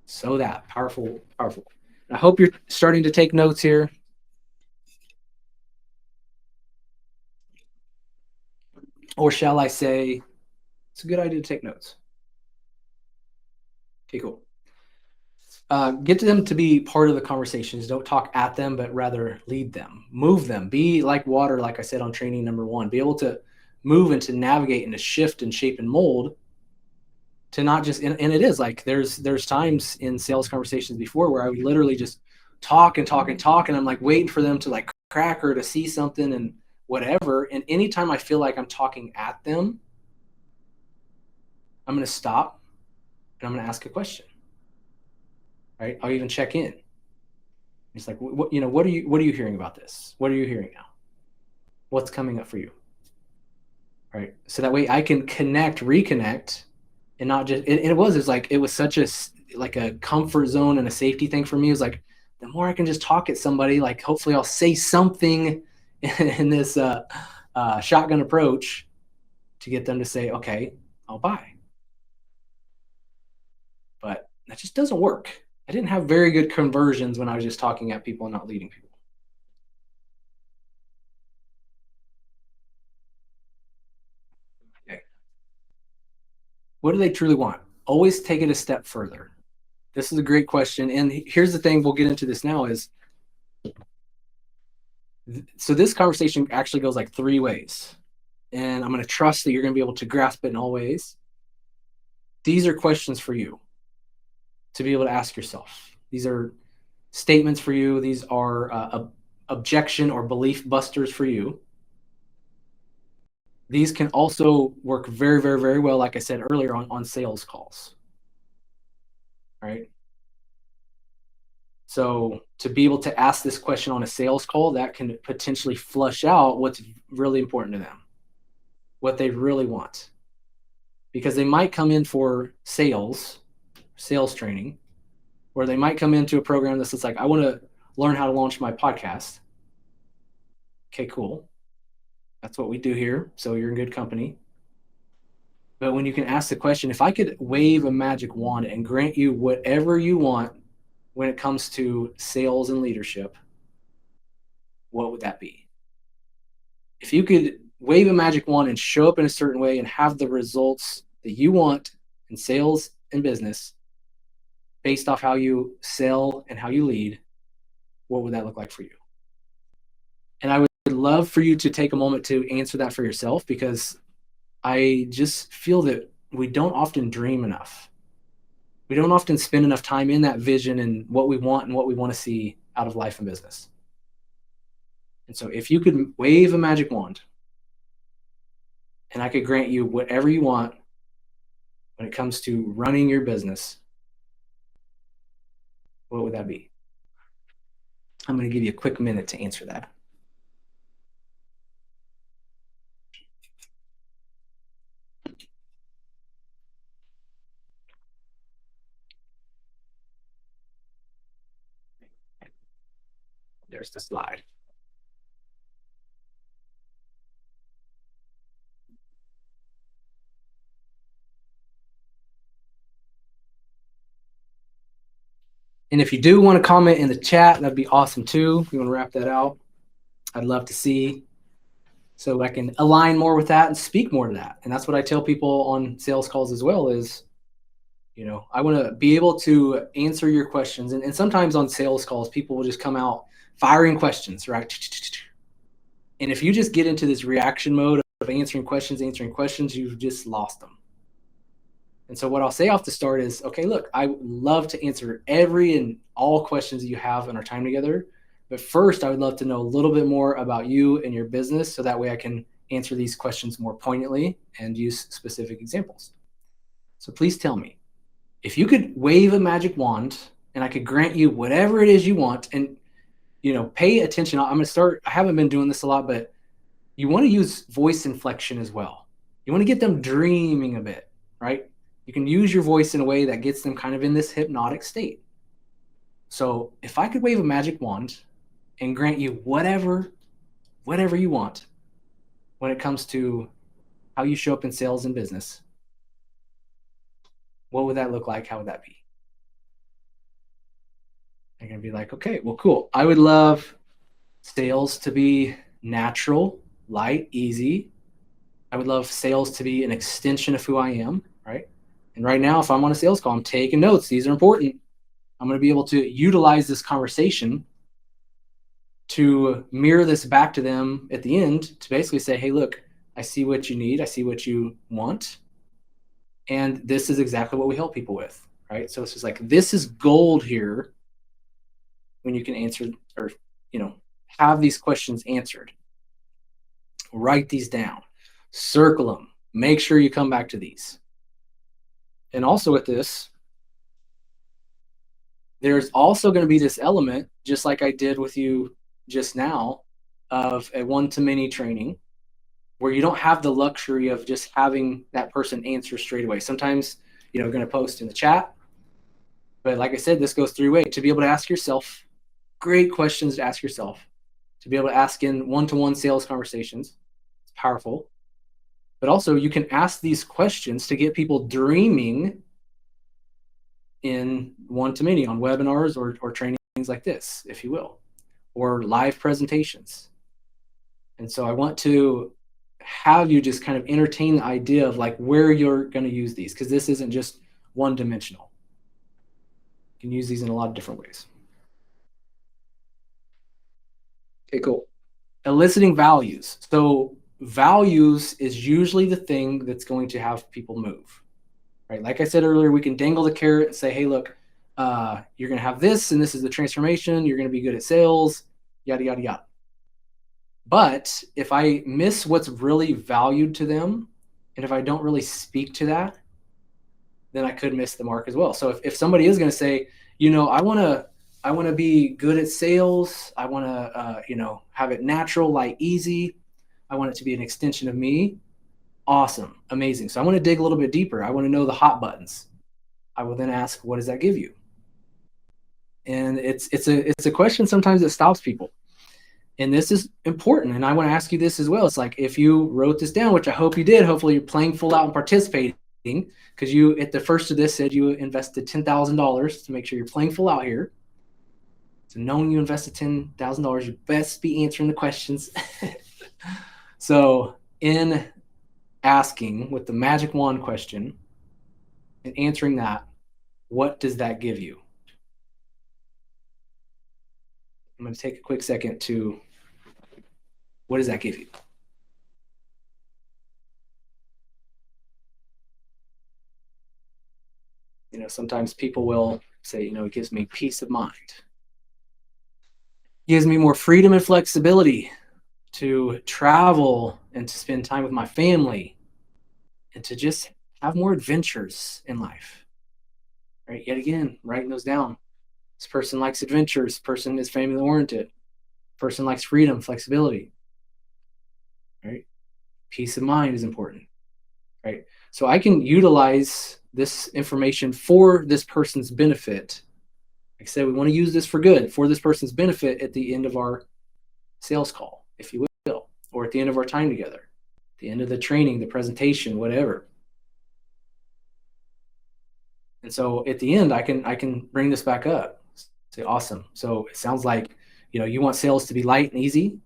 So that powerful. I hope you're starting to take notes here. Or shall I say, it's a good idea to take notes. Okay, cool. Get to them to be part of the conversations. Don't talk at them, but rather lead them, move them, be like water, like I said on training number 1, be able to move and to navigate and to shift and shape and mold to not just, and it is like, there's times in sales conversations before where I would literally just talk and I'm like waiting for them to like crack or to see something and whatever. And anytime I feel like I'm talking at them, I'm going to stop and I'm going to ask a question. Right? I'll even check in. It's like, what are you hearing about this? What are you hearing now? What's coming up for you? right? So that way I can reconnect, and not just. It's like it was such a like a comfort zone and a safety thing for me. It was like the more I can just talk at somebody, like hopefully I'll say something in this shotgun approach to get them to say, okay, I'll buy. But that just doesn't work. I didn't have very good conversions when I was just talking at people and not leading people. Okay. What do they truly want? Always take it a step further. This is a great question. And here's the thing, we'll get into this now is, so this conversation actually goes like three ways. And I'm going to trust that you're going to be able to grasp it in all ways. These are questions for you to be able to ask yourself. These are statements for you. These are objection or belief busters for you. These can also work very, very, very well, like I said earlier, on sales calls, right? So to be able to ask this question on a sales call, that can potentially flush out what's really important to them, what they really want. Because they might come in for sales training, or they might come into a program that's like, I want to learn how to launch my podcast. Okay, cool. That's what we do here. So you're in good company. But when you can ask the question, if I could wave a magic wand and grant you whatever you want when it comes to sales and leadership, what would that be? If you could wave a magic wand and show up in a certain way and have the results that you want in sales and business based off how you sell and how you lead, what would that look like for you? And I would love for you to take a moment to answer that for yourself, because I just feel that we don't often dream enough. We don't often spend enough time in that vision and what we want and what we want to see out of life and business. And so if you could wave a magic wand and I could grant you whatever you want when it comes to running your business, what would that be? I'm going to give you a quick minute to answer that. There's the slide. And if you do want to comment in the chat, that'd be awesome too. If you want to wrap that out, I'd love to see, so I can align more with that and speak more to that. And that's what I tell people on sales calls as well is, I want to be able to answer your questions. And sometimes on sales calls, people will just come out firing questions, right? And if you just get into this reaction mode of answering questions, you've just lost them. And so what I'll say off the start is, okay, look, I would love to answer every and all questions that you have in our time together. But first, I would love to know a little bit more about you and your business, so that way I can answer these questions more poignantly and use specific examples. So please tell me, if you could wave a magic wand and I could grant you whatever it is you want, and pay attention. I'm going to start. I haven't been doing this a lot, but you want to use voice inflection as well. You want to get them dreaming a bit, right? You can use your voice in a way that gets them kind of in this hypnotic state. So if I could wave a magic wand and grant you whatever you want when it comes to how you show up in sales and business, what would that look like? How would that be? You're going to be like, okay, well, cool. I would love sales to be natural, light, easy. I would love sales to be an extension of who I am, right? And right now, if I'm on a sales call, I'm taking notes. These are important. I'm going to be able to utilize this conversation to mirror this back to them at the end, to basically say, hey, look, I see what you need. I see what you want. And this is exactly what we help people with, right? So it's just like, this is gold here when you can answer, or, have these questions answered. Write these down, circle them, make sure you come back to these. And also with this, there's also going to be this element, just like I did with you just now, of a one-to-many training. where you don't have the luxury of just having that person answer straight away. Sometimes, going to post in the chat, but like I said, this goes three ways: to be able to ask yourself great questions, to ask yourself, to be able to ask in one-to-one sales conversations. It's powerful. But also you can ask these questions to get people dreaming in one-to-many on webinars or trainings like this, if you will, or live presentations. And so I want to have you just kind of entertain the idea of like where you're going to use these, because this isn't just one dimensional. You can use these in a lot of different ways. Okay, cool. Eliciting values. So values is usually the thing that's going to have people move, right? Like I said earlier, we can dangle the carrot and say, hey, look, you're going to have this, and this is the transformation. You're going to be good at sales, yada, yada, yada. But if I miss what's really valued to them, and if I don't really speak to that, then I could miss the mark as well. So if somebody is going to say, I want to be good at sales. I want to, have it natural, light, easy. I want it to be an extension of me. Awesome. Amazing. So I want to dig a little bit deeper. I want to know the hot buttons. I will then ask, what does that give you? And it's a question sometimes that stops people. And this is important. And I want to ask you this as well. It's like, if you wrote this down, which I hope you did, hopefully you're playing full out and participating, because you at the first of this said you invested $10,000 to make sure you're playing full out here. So knowing you invested $10,000, you best be answering the questions. So in asking with the magic wand question and answering that, what does that give you? I'm going to take a quick second to, what does that give you? Sometimes people will say, it gives me peace of mind. It gives me more freedom and flexibility to travel and to spend time with my family and to just have more adventures in life. Right? Yet again, writing those down. This person likes adventures. This person is family oriented. Person likes freedom, flexibility. Right? Peace of mind is important. Right? So I can utilize this information for this person's benefit. Like I said, we want to use this for good, for this person's benefit at the end of our sales call, if you will, or at the end of our time together, at the end of the training, the presentation, whatever. And so at the end, I can bring this back up. Say, awesome. So it sounds like, you want sales to be light and easy.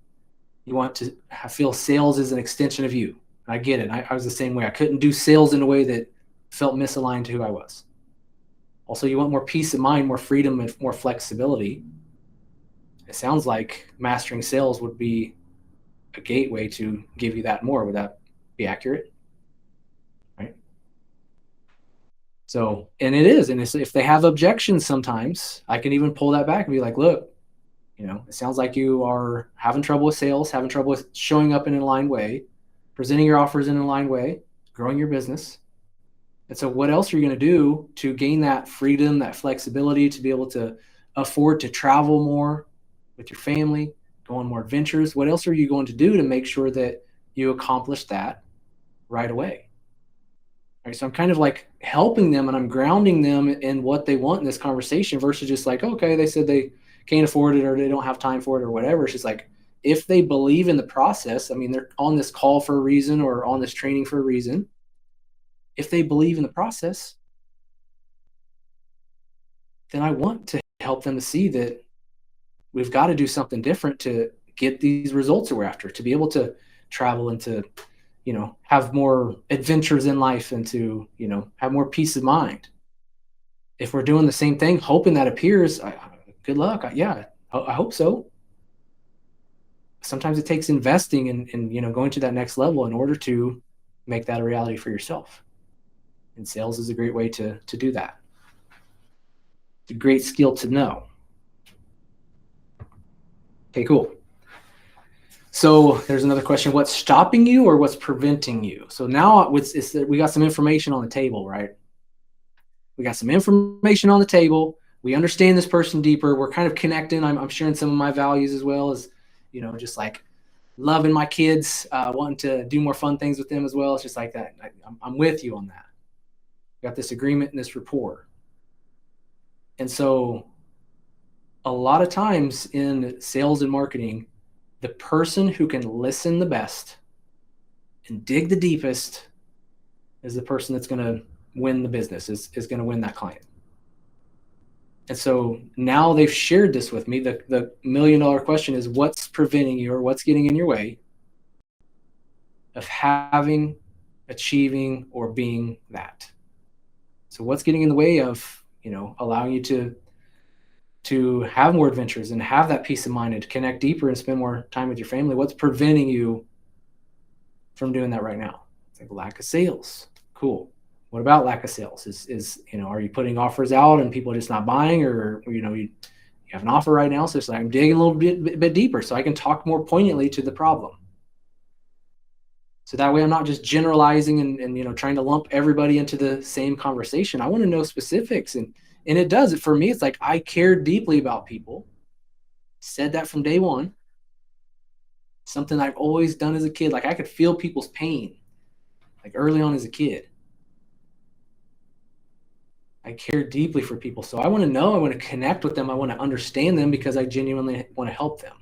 You want to feel sales is an extension of you. I get it. I was the same way. I couldn't do sales in a way that felt misaligned to who I was. Also, you want more peace of mind, more freedom, and more flexibility. It sounds like mastering sales would be a gateway to give you that more. Would that be accurate? Right? So, and it is. And if they have objections sometimes, I can even pull that back and be like, look, it sounds like you are having trouble with sales, having trouble with showing up in an aligned way, presenting your offers in an aligned way, growing your business. And so what else are you going to do to gain that freedom, that flexibility, to be able to afford to travel more with your family, go on more adventures? What else are you going to do to make sure that you accomplish that right away? All right, so I'm kind of like helping them, and I'm grounding them in what they want in this conversation versus just like, okay, they said they can't afford it or they don't have time for it or whatever. It's just like, if they believe in the process, I mean, they're on this call for a reason or on this training for a reason. If they believe in the process, then I want to help them to see that we've got to do something different to get these results that we're after, to be able to travel and to, have more adventures in life and to, have more peace of mind. If we're doing the same thing, hoping that appears, good luck. I hope so. Sometimes it takes investing and going to that next level in order to make that a reality for yourself. And sales is a great way to do that. It's a great skill to know. Okay, cool. So there's another question. What's stopping you or what's preventing you? So now we got some information on the table, right? We got some information on the table. We understand this person deeper. We're kind of connecting. I'm sharing some of my values as well as, just like loving my kids, wanting to do more fun things with them as well. It's just like that. I'm with you on that. Got this agreement and this rapport. And so a lot of times in sales and marketing, the person who can listen the best and dig the deepest is the person that's going to win the business, is going to win that client. And so now they've shared this with me. The $1 million question is, what's preventing you, or what's getting in your way of having, achieving, or being that? So what's getting in the way of, allowing you to have more adventures and have that peace of mind and to connect deeper and spend more time with your family? What's preventing you from doing that right now? It's like lack of sales. Cool. What about lack of sales? Is are you putting offers out and people are just not buying, or you have an offer right now? So it's like, I'm digging a little bit deeper so I can talk more poignantly to the problem. So that way I'm not just generalizing and trying to lump everybody into the same conversation. I want to know specifics. And it does. For me, it's like I care deeply about people. Said that from day one. Something I've always done as a kid. Like I could feel people's pain, like early on as a kid. I care deeply for people. So I want to know, I want to connect with them. I want to understand them because I genuinely want to help them.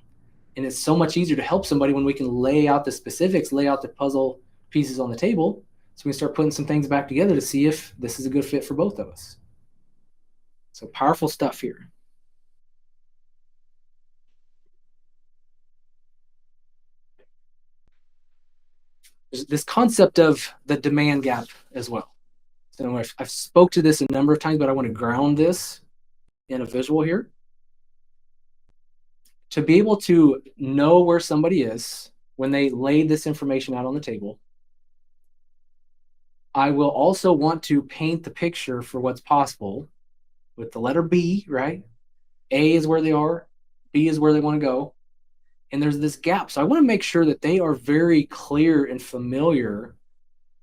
And it's so much easier to help somebody when we can lay out the specifics, lay out the puzzle pieces on the table, so we can start putting some things back together to see if this is a good fit for both of us. So powerful stuff here. There's this concept of the demand gap as well. So I've spoke to this a number of times, but I want to ground this in a visual here. To be able to know where somebody is when they lay this information out on the table, I will also want to paint the picture for what's possible with the letter B, right? A is where they are, B is where they want to go, and there's this gap. So I want to make sure that they are very clear and familiar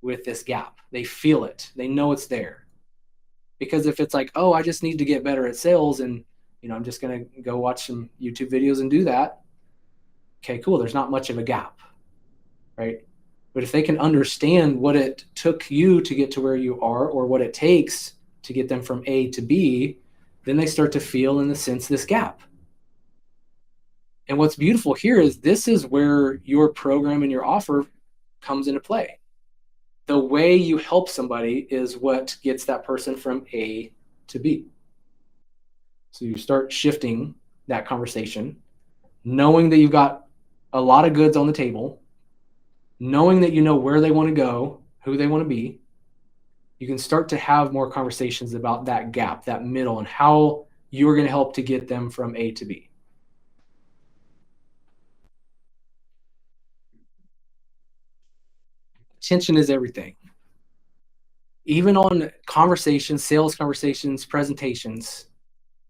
with this gap. They feel it. They know it's there. Because if it's like, oh, I just need to get better at sales and I'm just going to go watch some YouTube videos and do that. Okay, cool. There's not much of a gap, right? But if they can understand what it took you to get to where you are, or what it takes to get them from A to B, then they start to feel, in the sense, this gap. And what's beautiful here is this is where your program and your offer comes into play. The way you help somebody is what gets that person from A to B. So you start shifting that conversation, knowing that you've got a lot of goods on the table, knowing that you know where they want to go, who they want to be. You can start to have more conversations about that gap, that middle, and how you're going to help to get them from A to B. Attention is everything. Even on conversations, sales conversations, presentations,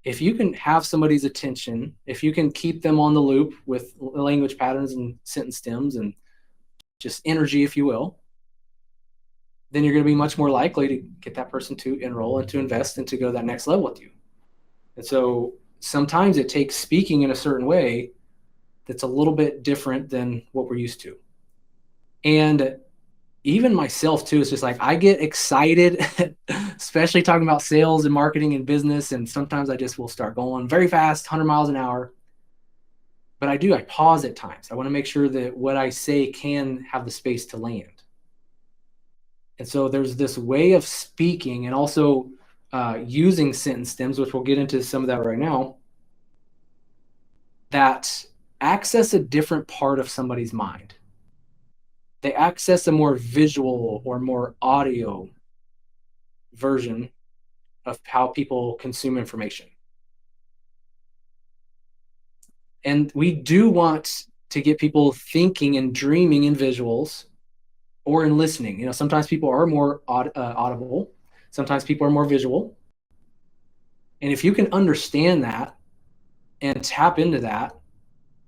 if you can have somebody's attention, if you can keep them on the loop with language patterns and sentence stems and just energy, if you will, then you're going to be much more likely to get that person to enroll and to invest and to go that next level with you. And so sometimes it takes speaking in a certain way that's a little bit different than what we're used to. And even myself too, it's just like I get excited, especially talking about sales and marketing and business. And sometimes I just will start going very fast, 100 miles an hour. But I pause at times. I want to make sure that what I say can have the space to land. And so there's this way of speaking and also using sentence stems, which we'll get into some of that right now, that access a different part of somebody's mind. They access a more visual or more audio version of how people consume information. And we do want to get people thinking and dreaming in visuals or in listening. Sometimes people are more audible. Sometimes people are more visual. And if you can understand that and tap into that,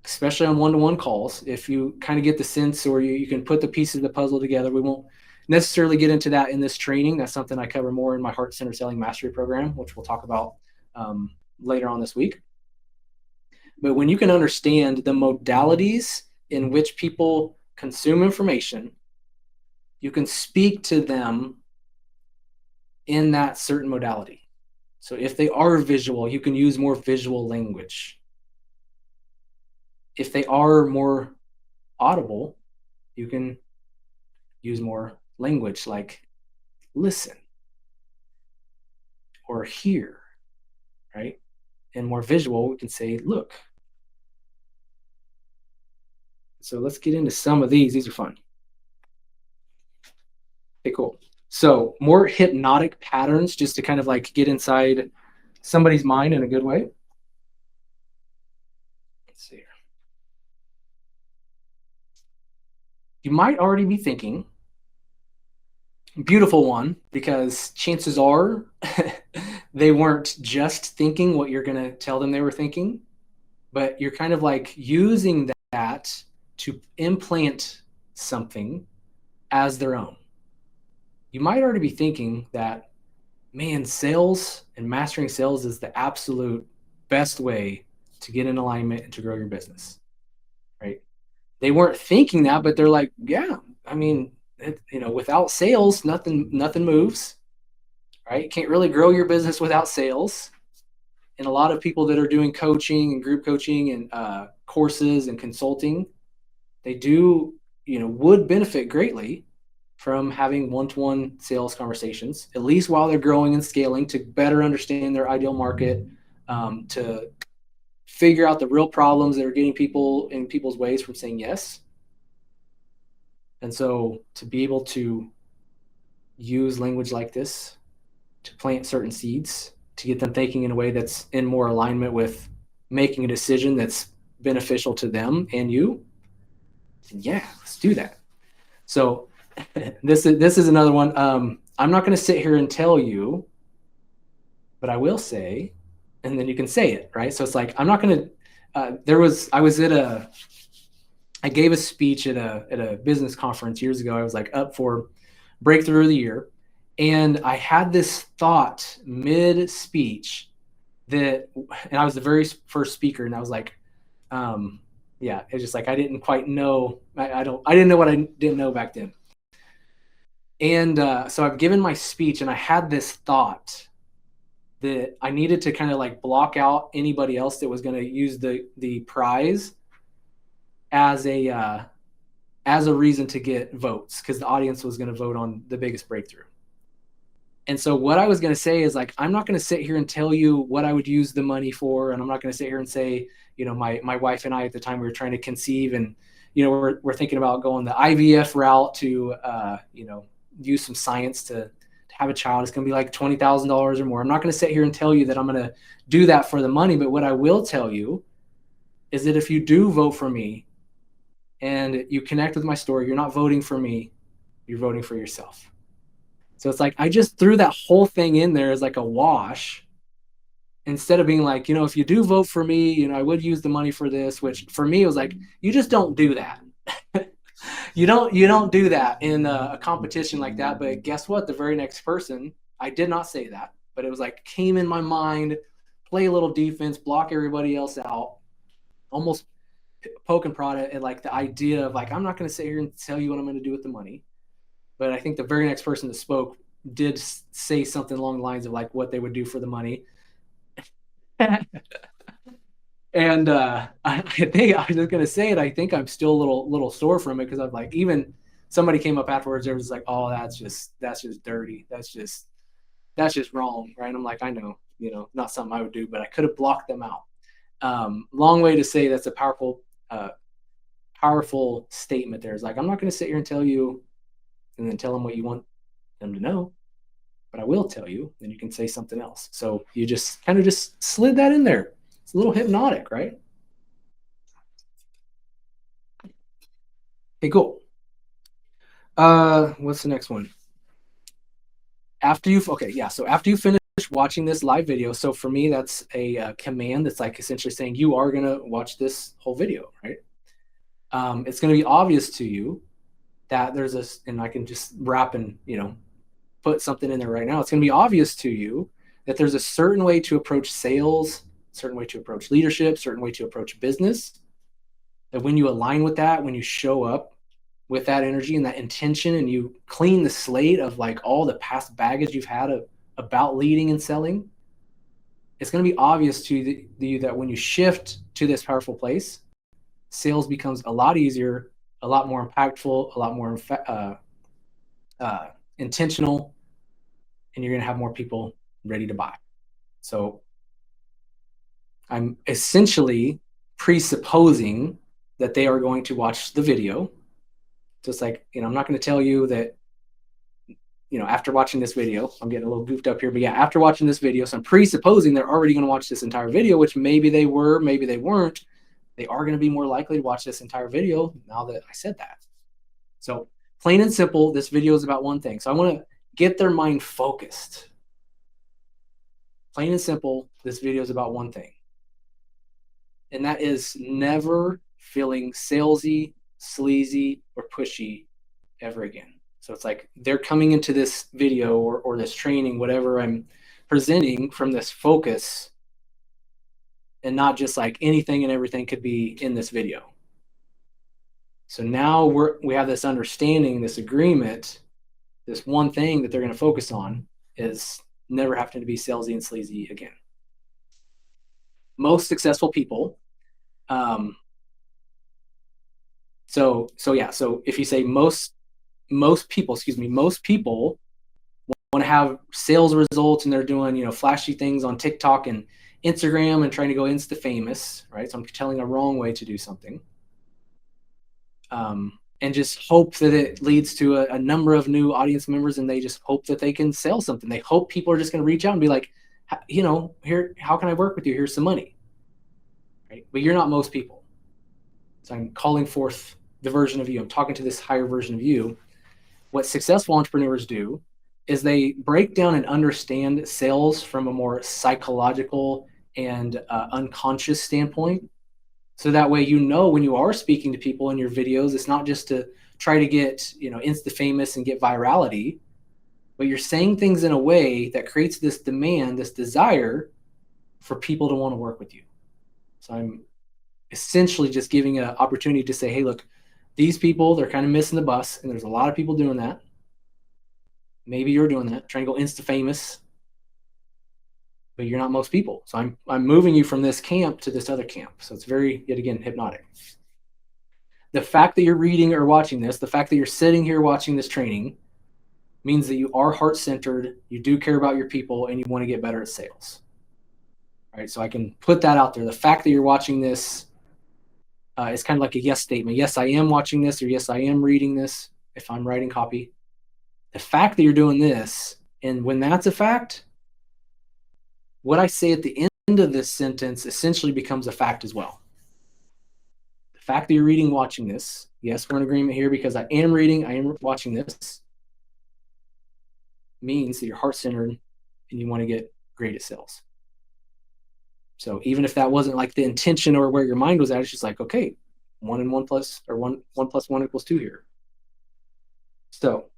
especially on one-to-one calls, if you kind of get the sense, or you can put the pieces of the puzzle together. We won't necessarily get into that in this training. That's something I cover more in my Heart-Centered Selling Mastery program, which we'll talk about later on this week. But when you can understand the modalities in which people consume information, you can speak to them in that certain modality. So if they are visual, you can use more visual language. If they are more audible, you can use more language like listen or hear, right? And more visual, we can say look. So let's get into some of these. These are fun. Okay, cool. So more hypnotic patterns just to kind of like get inside somebody's mind in a good way. Let's see here. You might already be thinking, beautiful one, because chances are they weren't just thinking what you're going to tell them they were thinking, but you're kind of like using that to implant something as their own. You might already be thinking that, man, sales and mastering sales is the absolute best way to get in alignment and to grow your business, right? They weren't thinking that, but they're like, yeah, I mean, without sales, nothing moves, right? You can't really grow your business without sales. And a lot of people that are doing coaching and group coaching and courses and consulting, they do, would benefit greatly from having one-to-one sales conversations, at least while they're growing and scaling, to better understand their ideal market, to figure out the real problems that are getting people in people's ways from saying yes. And so to be able to use language like this to plant certain seeds, to get them thinking in a way that's in more alignment with making a decision that's beneficial to them and you, yeah, let's do that. So this is another one. I'm not going to sit here and tell you, but I will say, and then you can say it, right? So it's like, I'm not going to, I gave a speech at a business conference years ago. I was like up for breakthrough of the year. And I had this thought mid speech and I was the very first speaker. And I was like, yeah, it's just like, I didn't quite know. I didn't know what I didn't know back then. And so I've given my speech and I had this thought that I needed to kind of like block out anybody else that was going to use the prize as a reason to get votes, because the audience was going to vote on the biggest breakthrough. And so what I was going to say is like, I'm not going to sit here and tell you what I would use the money for. And I'm not going to sit here and say, my wife and I at the time, we were trying to conceive and, we're thinking about going the IVF route to, use some science to have a child. It's going to be like $20,000 or more. I'm not going to sit here and tell you that I'm going to do that for the money. But what I will tell you is that if you do vote for me and you connect with my story, you're not voting for me, you're voting for yourself. So it's like, I just threw that whole thing in there as like a wash, instead of being like, if you do vote for me, I would use the money for this, which for me was like, you just don't do that. You don't do that in a competition like that. But guess what? The very next person, I did not say that, but it was like, came in my mind, play a little defense, block everybody else out, almost poke and prod at like the idea of like, I'm not going to sit here and tell you what I'm going to do with the money. But I think the very next person that spoke did say something along the lines of like what they would do for the money. And I think I was just going to say it. I think I'm still a little sore from it, because I'm like, even somebody came up afterwards. They was like, oh, that's just dirty. That's just wrong. Right. And I'm like, I know, not something I would do, but I could have blocked them out. Long way to say that's a powerful statement there. Is like, I'm not going to sit here and tell you and then tell them what you want them to know, but I will tell you, then you can say something else. So you just kind of just slid that in there. It's a little hypnotic, right? Okay, cool. What's the next one? So after you finish watching this live video, so for me, that's a command that's like essentially saying you are going to watch this whole video, right? It's going to be obvious to you that there's this, and I can just wrap and, put something in there right now. It's going to be obvious to you that there's a certain way to approach sales, certain way to approach leadership, certain way to approach business. That when you align with that, when you show up with that energy and that intention, and you clean the slate of like all the past baggage you've had about leading and selling, it's going to be obvious to you that when you shift to this powerful place, sales becomes a lot easier, a lot more impactful, a lot more intentional, and you're going to have more people ready to buy. So I'm essentially presupposing that they are going to watch the video. So it's like, I'm not going to tell you that, after watching this video, I'm getting a little goofed up here, but yeah, after watching this video, so I'm presupposing they're already going to watch this entire video, which maybe they were, maybe they weren't. They are going to be more likely to watch this entire video now that I said that. So plain and simple, this video is about one thing. So I want to get their mind focused. Plain and simple, this video is about one thing. And that is never feeling salesy, sleazy, or pushy ever again. So it's like they're coming into this video or this training, whatever I'm presenting, from this focus, and not just like anything and everything could be in this video. So now we have this understanding, this agreement, this one thing that they're going to focus on is never having to be salesy and sleazy again. Most successful people, so if you say most people want to have sales results, and they're doing, flashy things on TikTok and Instagram and trying to go insta famous, right? So I'm telling a wrong way to do something. And just hope that it leads to a number of new audience members, and they just hope that they can sell something. They hope people are just going to reach out and be like, here, how can I work with you? Here's some money, right? But you're not most people. So I'm calling forth the version of you. I'm talking to this higher version of you. What successful entrepreneurs do is they break down and understand sales from a more psychological and unconscious standpoint. So that way, when you are speaking to people in your videos, it's not just to try to get, insta famous and get virality, but you're saying things in a way that creates this demand, this desire for people to want to work with you. So I'm essentially just giving an opportunity to say, hey, look, these people, they're kind of missing the bus, and there's a lot of people doing that. Maybe you're doing that, trying to go insta famous, but you're not most people. So I'm moving you from this camp to this other camp. So it's very, yet again, hypnotic. The fact that you're reading or watching this, the fact that you're sitting here watching this training, means that you are heart-centered, you do care about your people, and you want to get better at sales. Right? So I can put that out there. The fact that you're watching this is kind of like a yes statement. Yes, I am watching this, or yes, I am reading this if I'm writing copy. The fact that you're doing this, and when that's a fact, what I say at the end of this sentence essentially becomes a fact as well. The fact that you're reading, watching this, yes, we're in agreement here because I am reading, I am watching this, means that you're heart-centered and you want to get great at sales. So even if that wasn't like the intention or where your mind was at, it's just like, okay, 1 and 1 plus, or 1 plus 1 equals 2 here. So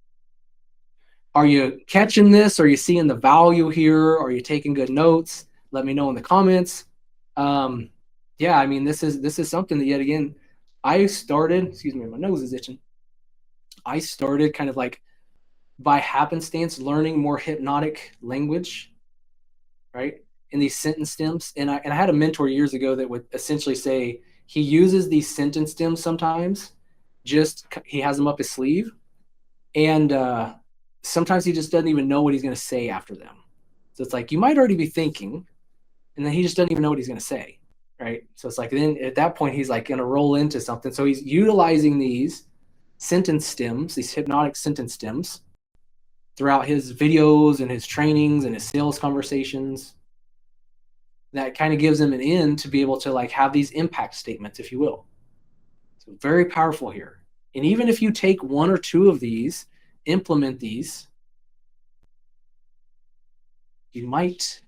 are you catching this? Are you seeing the value here? Are you taking good notes? Let me know in the comments. Yeah, I mean, this is something that, yet again, I started, excuse me, my nose is itching. I started kind of like by happenstance learning more hypnotic language, right? In these sentence stems. And I had a mentor years ago that would essentially say he uses these sentence stems sometimes, he has them up his sleeve. And sometimes he just doesn't even know what he's going to say after them. So it's like, you might already be thinking, and then he just doesn't even know what he's going to say, right? So it's like, then at that point, he's like going to roll into something. So he's utilizing these sentence stems, these hypnotic sentence stems, throughout his videos and his trainings and his sales conversations. That kind of gives him an in to be able to like have these impact statements, if you will. So very powerful here. And even if you take 1 or 2 of these, implement these, you might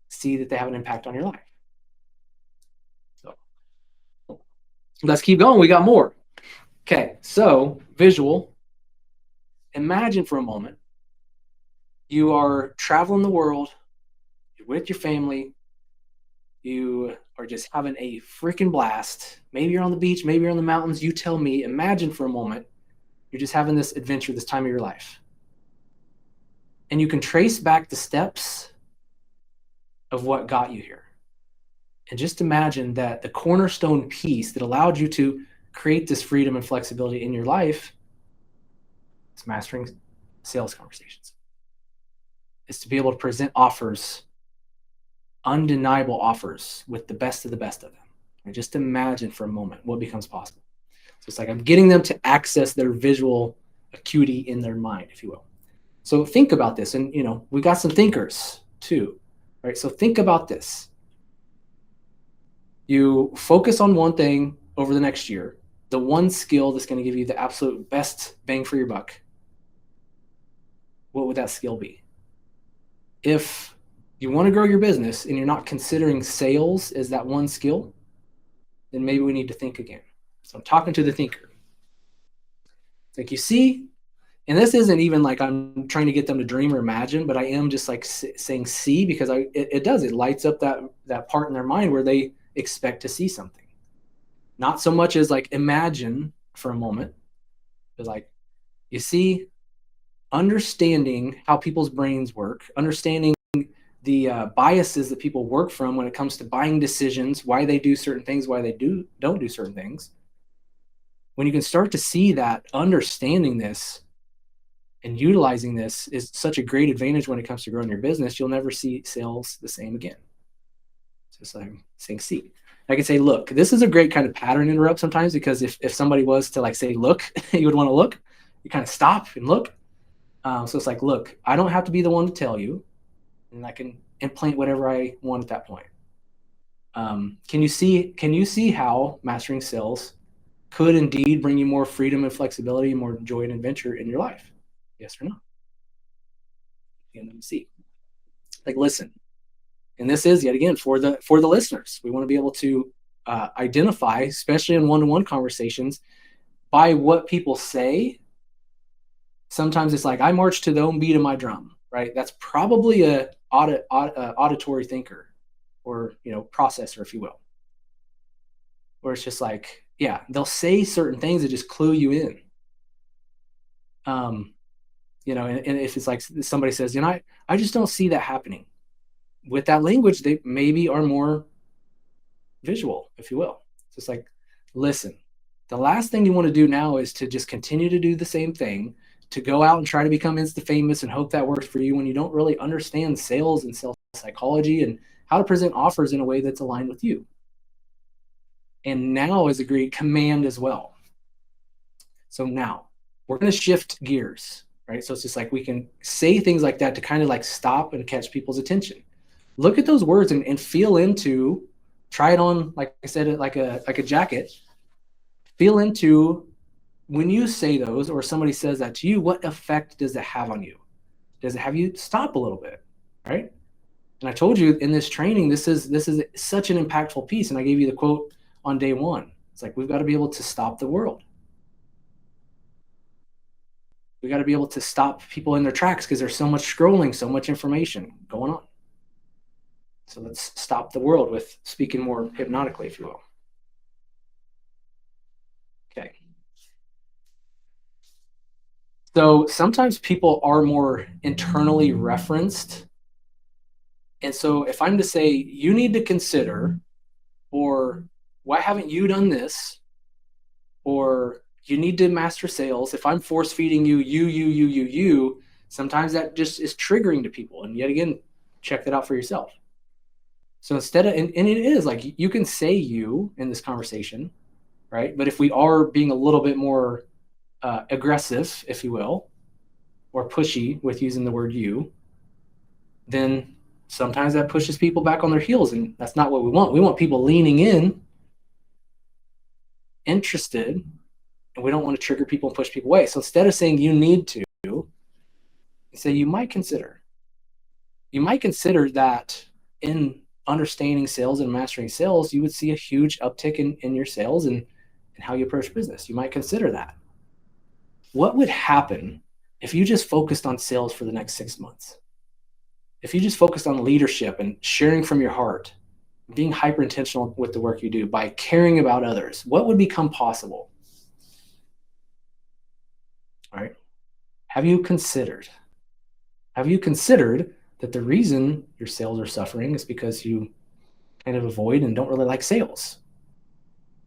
see that they have an impact on your life. So let's keep going. We got more. Okay, so visual. Imagine for a moment you are traveling the world, you're with your family, you are just having a freaking blast. Maybe you're on the beach, maybe you're on the mountains. You tell me, imagine for a moment, you're just having this adventure this time of your life. And you can trace back the steps of what got you here. And just imagine that the cornerstone piece that allowed you to create this freedom and flexibility in your life is mastering sales conversations. Is to be able to present offers, undeniable offers with the best of them. And just imagine for a moment what becomes possible. So it's like I'm getting them to access their visual acuity in their mind, if you will. So think about this. And, we got some thinkers too, right? So think about this. You focus on one thing over the next year, the one skill that's going to give you the absolute best bang for your buck. What would that skill be? If you want to grow your business and you're not considering sales as that one skill, then maybe we need to think again. So I'm talking to the thinker. It's like, you see, and this isn't even like I'm trying to get them to dream or imagine, but I am just like saying see, because it lights up that part in their mind where they expect to see something. Not so much as like imagine for a moment, but like, you see, understanding how people's brains work, understanding the biases that people work from when it comes to buying decisions, why they do certain things, why they don't do certain things. When you can start to see that, understanding this and utilizing this is such a great advantage when it comes to growing your business. You'll never see sales the same again. Just like saying see. I could say, look, this is a great kind of pattern interrupt sometimes, because if somebody was to like say, look, you would want to look, you kind of stop and look. So it's like, look, I don't have to be the one to tell you, and I can implant whatever I want at that point. Can you see how mastering sales could indeed bring you more freedom and flexibility, more joy and adventure in your life? Yes or no? And let me see. Like, listen, and this is yet again for the listeners. We want to be able to identify, especially in one-to-one conversations, by what people say. Sometimes it's like, I march to the own beat of my drum, right? That's probably a auditory thinker, or processor, if you will. Where it's just like, yeah, they'll say certain things that just clue you in. And if it's like somebody says, I just don't see that happening. With that language, they maybe are more visual, if you will. So it's like, listen, the last thing you want to do now is to just continue to do the same thing, to go out and try to become insta famous and hope that works for you, when you don't really understand sales and sales psychology and how to present offers in a way that's aligned with you. And now is a great command as well. So now we're going to shift gears, right? So it's just like we can say things like that to kind of like stop and catch people's attention. Look at those words and feel into, try it on, like I said, like a jacket. Feel into, when you say those or somebody says that to you, what effect does it have on you? Does it have you stop a little bit, right? And I told you in this training, this is such an impactful piece. And I gave you the quote on day one. It's like, we've got to be able to stop the world. We got to be able to stop people in their tracks, because there's so much scrolling, so much information going on. So let's stop the world with speaking more hypnotically, if you will. Okay. So sometimes people are more internally referenced. And so if I'm to say, you need to consider, or why haven't you done this? Or you need to master sales. If I'm force feeding you, sometimes that just is triggering to people. And yet again, check that out for yourself. So instead of, and it is like, you can say you in this conversation, right? But if we are being a little bit more aggressive, if you will, or pushy with using the word you, then sometimes that pushes people back on their heels. And that's not what we want. We want people leaning in, interested, and we don't want to trigger people and push people away. So instead of saying you need to, say you might consider. You might consider that in understanding sales and mastering sales, you would see a huge uptick in your sales and how you approach business. You might consider that. What would happen if you just focused on sales for the next 6 months? If you just focused on leadership and sharing from your heart, being hyper intentional with the work you do, by caring about others, what would become possible? All right. Have you considered that the reason your sales are suffering is because you kind of avoid and don't really like sales?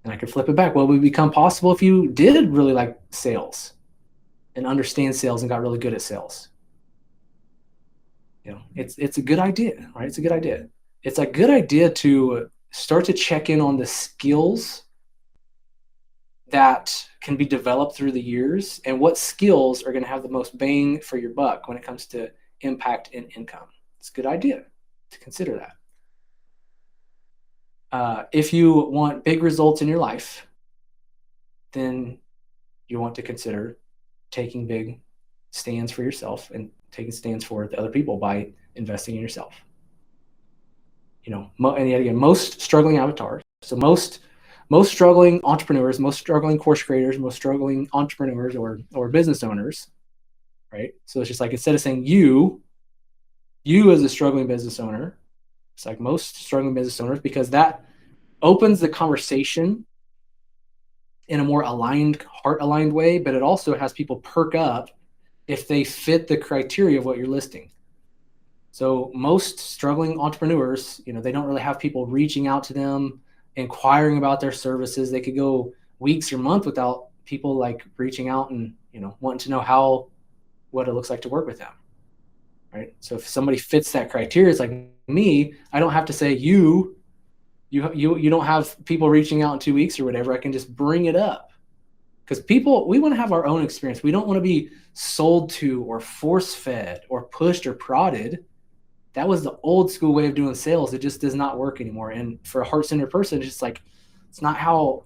And I could flip it back. What would become possible if you did really like sales and understand sales and got really good at sales? It's a good idea, right? It's a good idea. It's a good idea to start to check in on the skills that can be developed through the years, and what skills are going to have the most bang for your buck when it comes to impact and income. It's a good idea to consider that. If you want big results in your life, then you want to consider taking big stands for yourself and taking stands for the other people by investing in yourself. And yet again, most struggling avatars, so most struggling entrepreneurs, most struggling course creators, most struggling entrepreneurs or business owners, right? So it's just like, instead of saying you as a struggling business owner, it's like most struggling business owners, because that opens the conversation in a more aligned, heart aligned way, but it also has people perk up if they fit the criteria of what you're listing. So most struggling entrepreneurs, they don't really have people reaching out to them, inquiring about their services. They could go weeks or months without people like reaching out and, wanting to know what it looks like to work with them. Right. So if somebody fits that criteria, it's like me, I don't have to say you don't have people reaching out in 2 weeks or whatever. I can just bring it up, because we want to have our own experience. We don't want to be sold to or force fed or pushed or prodded. That was the old school way of doing sales. It just does not work anymore. And for a heart-centered person, it's just like, it's not how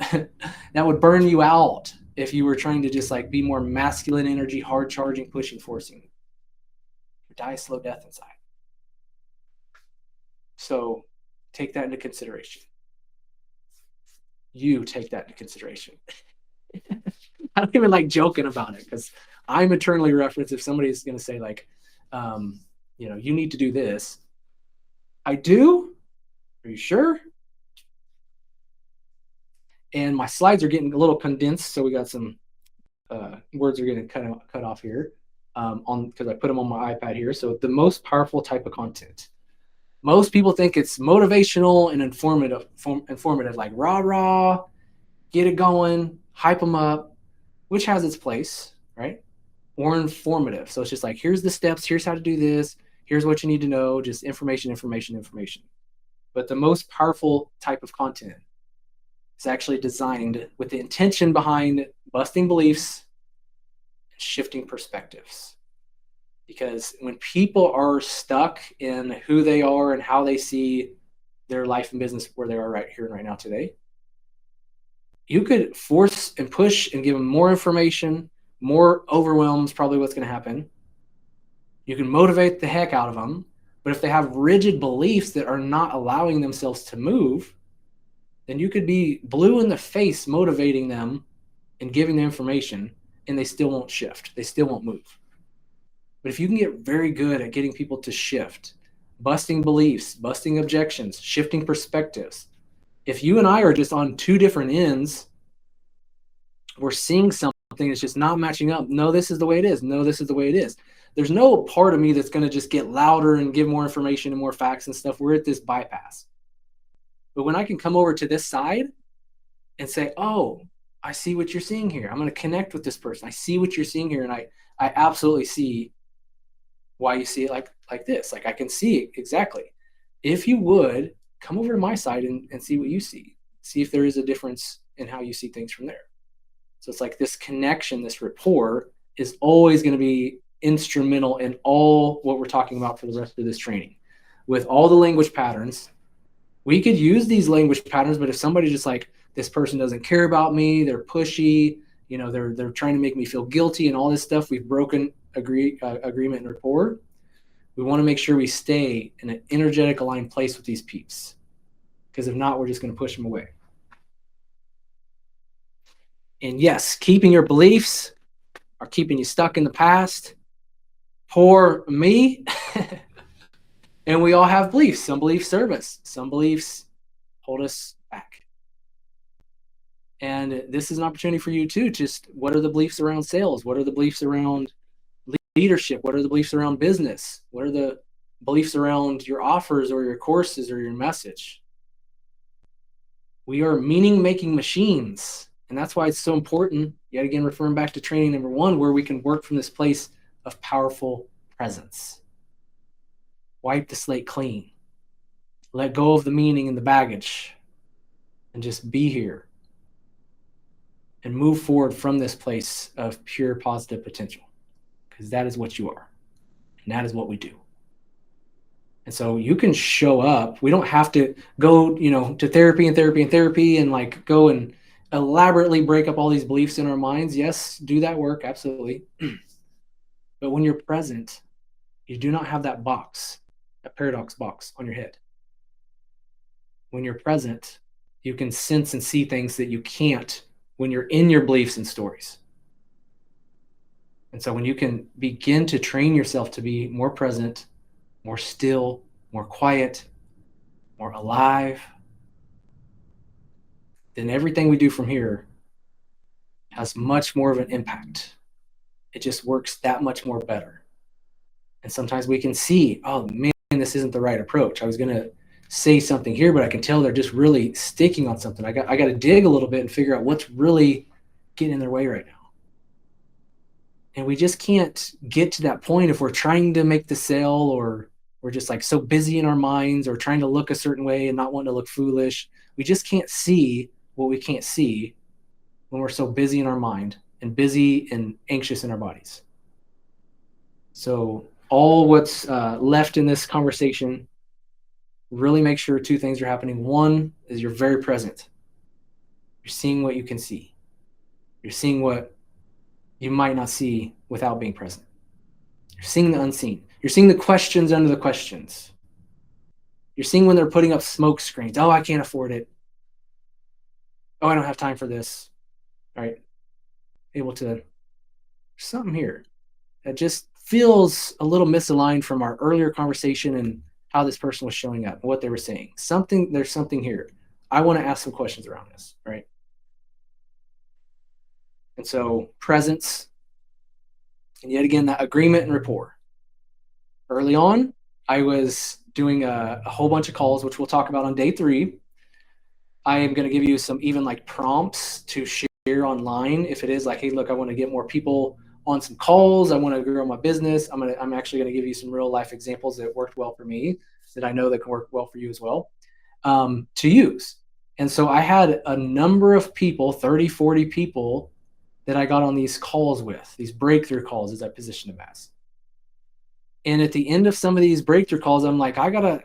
that would burn you out if you were trying to just like be more masculine energy, hard charging, pushing, forcing. You die a slow death inside. So take that into consideration. You take that into consideration. I don't even like joking about it, because I'm eternally referenced. If somebody's going to say like, you need to do this, I do. Are you sure? And my slides are getting a little condensed, so we got some words are getting cut off here because I put them on my iPad here. So the most powerful type of content. Most people think it's motivational and informative, like rah rah, get it going, hype them up, which has its place, right? Or informative. So it's just like, here's the steps, here's how to do this, here's what you need to know, just information. But the most powerful type of content is actually designed with the intention behind busting beliefs and shifting perspectives. Because when people are stuck in who they are and how they see their life and business where they are right here and right now today, you could force and push and give them more information, more overwhelms, probably what's going to happen. You can motivate the heck out of them, but if they have rigid beliefs that are not allowing themselves to move, then you could be blue in the face motivating them and giving them information, and they still won't shift. They still won't move. But if you can get very good at getting people to shift, busting beliefs, busting objections, shifting perspectives, if you and I are just on two different ends, we're seeing something that's just not matching up. No, this is the way it is. No, this is the way it is. There's no part of me that's going to just get louder and give more information and more facts and stuff. We're at this bypass. But when I can come over to this side and say, oh, I see what you're seeing here. I'm going to connect with this person. I see what you're seeing here. And I absolutely see why you see it like this. Like, I can see it exactly. If you would come over to my side and see what you see if there is a difference in how you see things from there. So it's like this connection, this rapport is always going to be instrumental in all what we're talking about for the rest of this training. With all the language patterns, we could use these language patterns, but if somebody just like, this person doesn't care about me, they're pushy, they're trying to make me feel guilty and all this stuff, we've broken agreement and rapport. We want to make sure we stay in an energetic aligned place with these peeps, because if not, we're just going to push them away. And yes, keeping your beliefs are keeping you stuck in the past. Poor me. And we all have beliefs. Some beliefs serve us. Some beliefs hold us back. And this is an opportunity for you too. Just what are the beliefs around sales? What are the beliefs around leadership? What are the beliefs around business? What are the beliefs around your offers or your courses or your message? We are meaning making machines. And that's why it's so important, yet again, referring back to training number 1, where we can work from this place of powerful presence. Wipe the slate clean. Let go of the meaning and the baggage and just be here and move forward from this place of pure positive potential, because that is what you are. And that is what we do. And so you can show up. We don't have to go, to therapy and like go and elaborately break up all these beliefs in our minds. Yes, do that work. Absolutely. But when you're present, you do not have that box, that paradox box on your head. When you're present, you can sense and see things that you can't when you're in your beliefs and stories. And so when you can begin to train yourself to be more present, more still, more quiet, more alive, then everything we do from here has much more of an impact. It just works that much more better. And sometimes we can see, oh man, this isn't the right approach. I was going to say something here, but I can tell they're just really sticking on something. I got to dig a little bit and figure out what's really getting in their way right now. And we just can't get to that point if we're trying to make the sale, or we're just like so busy in our minds, or trying to look a certain way and not wanting to look foolish. We just can't see what we can't see when we're so busy in our mind and busy and anxious in our bodies. So all what's left in this conversation, really make sure 2 things are happening. 1 is you're very present. You're seeing what you can see. You're seeing what you might not see without being present. You're seeing the unseen. You're seeing the questions under the questions. You're seeing when they're putting up smoke screens. Oh, I can't afford it. Oh, I don't have time for this. All right. Able to, there's something here that just feels a little misaligned from our earlier conversation and how this person was showing up and what they were saying. There's something here. I want to ask some questions around this, right? And so presence, and yet again, that agreement and rapport. Early on, I was doing a whole bunch of calls, which we'll talk about on day 3. I am going to give you some even like prompts to share online. If it is like, hey, look, I want to get more people on some calls. I want to grow my business. I'm actually going to give you some real life examples that worked well for me that I know that can work well for you as well, to use. And so I had a number of people, 30, 40 people that I got on these calls with, these breakthrough calls, as I position them as. And at the end of some of these breakthrough calls, I'm like, I gotta,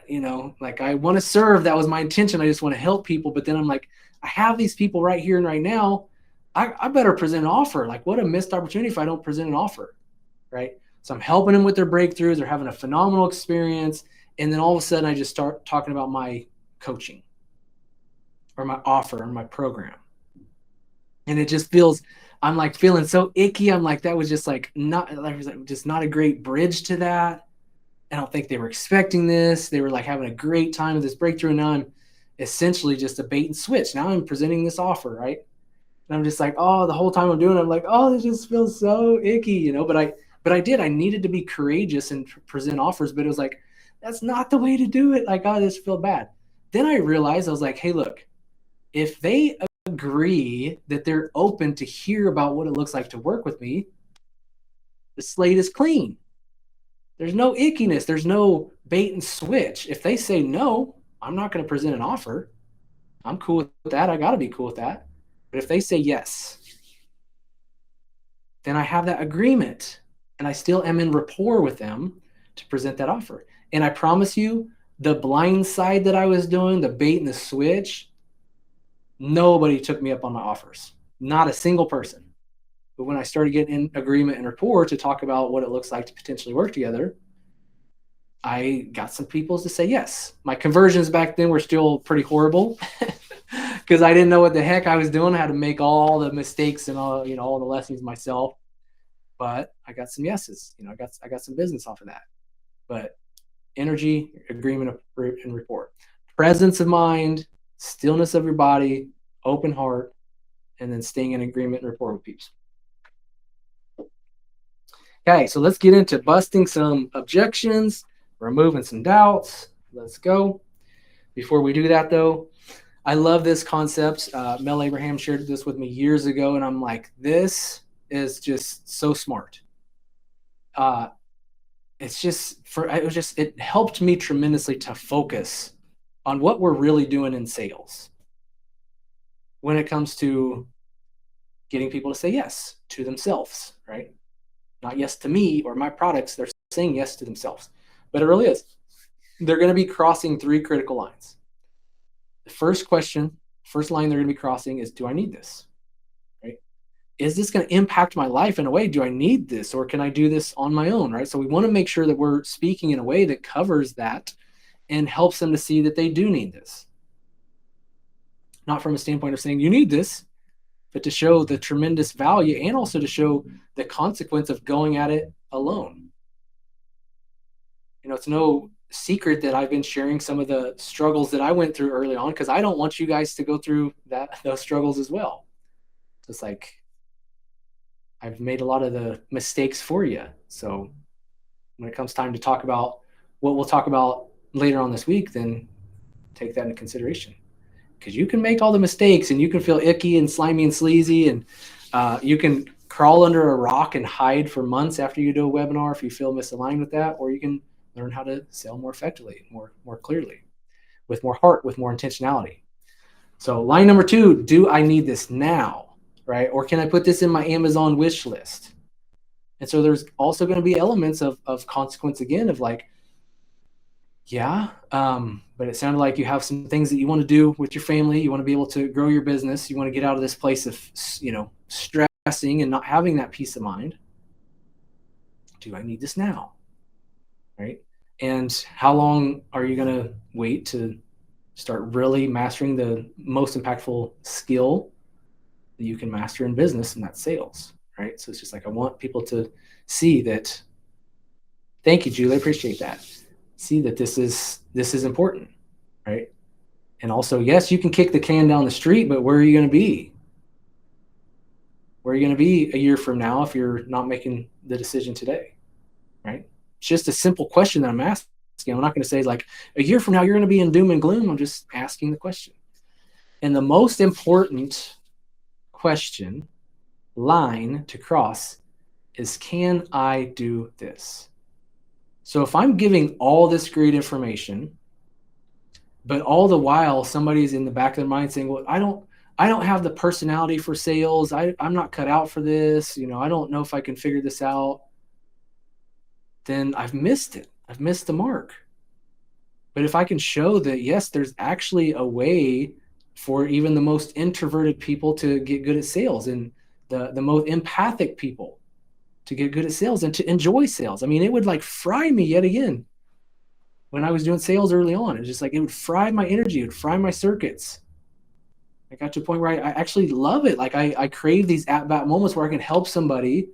like I want to serve. That was my intention. I just want to help people. But then I'm like, I have these people right here and right now. I better present an offer. Like, what a missed opportunity if I don't present an offer, right? So I'm helping them with their breakthroughs. They're having a phenomenal experience. And then all of a sudden I just start talking about my coaching or my offer or my program. And it just feels, I'm like feeling so icky. I'm like, that was just like not a great bridge to that. I don't think they were expecting this. They were like having a great time with this breakthrough. And now I'm essentially just a bait and switch. Now I'm presenting this offer, right? And I'm just like, oh, the whole time I'm doing it, I'm like, oh, this just feels so icky, But I needed to be courageous and present offers, but it was like, that's not the way to do it. Like, oh, this feel bad. Then I realized, I was like, hey, look, if they agree that they're open to hear about what it looks like to work with me, the slate is clean. There's no ickiness. There's no bait and switch. If they say no, I'm not going to present an offer. I'm cool with that. I got to be cool with that. But if they say yes, then I have that agreement and I still am in rapport with them to present that offer. And I promise you, the blind side that I was doing, the bait and the switch, nobody took me up on my offers. Not a single person. But when I started getting in agreement and rapport to talk about what it looks like to potentially work together, I got some people to say yes. My conversions back then were still pretty horrible because I didn't know what the heck I was doing. I had to make all the mistakes and all the lessons myself. But I got some yeses. I got some business off of that. But energy, agreement, and rapport, presence of mind, stillness of your body, open heart, and then staying in agreement and rapport with peeps. Okay, so let's get into busting some objections, removing some doubts. Let's go. Before we do that, though, I love this concept. Mel Abraham shared this with me years ago, and I'm like, this is just so smart. It helped me tremendously to focus on what we're really doing in sales when it comes to getting people to say yes to themselves, right? Not yes to me or my products. They're saying yes to themselves. But it really is. They're going to be crossing 3 critical lines. The first line they're going to be crossing is, do I need this? Right? Is this going to impact my life in a way? Do I need this, or can I do this on my own? Right? So we want to make sure that we're speaking in a way that covers that and helps them to see that they do need this. Not from a standpoint of saying you need this, but to show the tremendous value and also to show the consequence of going at it alone. It's no secret that I've been sharing some of the struggles that I went through early on, because I don't want you guys to go through those struggles as well. It's like I've made a lot of the mistakes for you. So when it comes time to talk about what we'll talk about later on this week, then take that into consideration, because you can make all the mistakes and you can feel icky and slimy and sleazy, and you can crawl under a rock and hide for months after you do a webinar if you feel misaligned with that, or you can learn how to sell more effectively, more clearly, with more heart, with more intentionality. So line number 2, do I need this now, right? Or can I put this in my Amazon wish list? And so there's also going to be elements of consequence again, of like, yeah, but it sounded like you have some things that you want to do with your family. You want to be able to grow your business. You want to get out of this place of, stressing and not having that peace of mind. Do I need this now? Right? And how long are you going to wait to start really mastering the most impactful skill that you can master in business, and that's sales, right? So it's just like, I want people to see that. Thank you, Julie. I appreciate that. See that this is important, right? And also, yes, you can kick the can down the street, but where are you going to be? Where are you going to be a year from now if you're not making the decision today, right? It's just a simple question that I'm asking. I'm not going to say like a year from now you're going to be in doom and gloom. I'm just asking the question. And the most important line to cross is, can I do this? So if I'm giving all this great information, but all the while somebody's in the back of their mind saying, well, I don't have the personality for sales. I'm not cut out for this. I don't know if I can figure this out. Then I've missed it. I've missed the mark. But if I can show that, yes, there's actually a way for even the most introverted people to get good at sales, and the most empathic people to get good at sales and to enjoy sales. I mean, it would like fry me yet again. When I was doing sales early on, it was just like, it would fry my energy, it would fry my circuits. I got to a point where I actually love it. Like I crave these at-bat moments where I can help somebody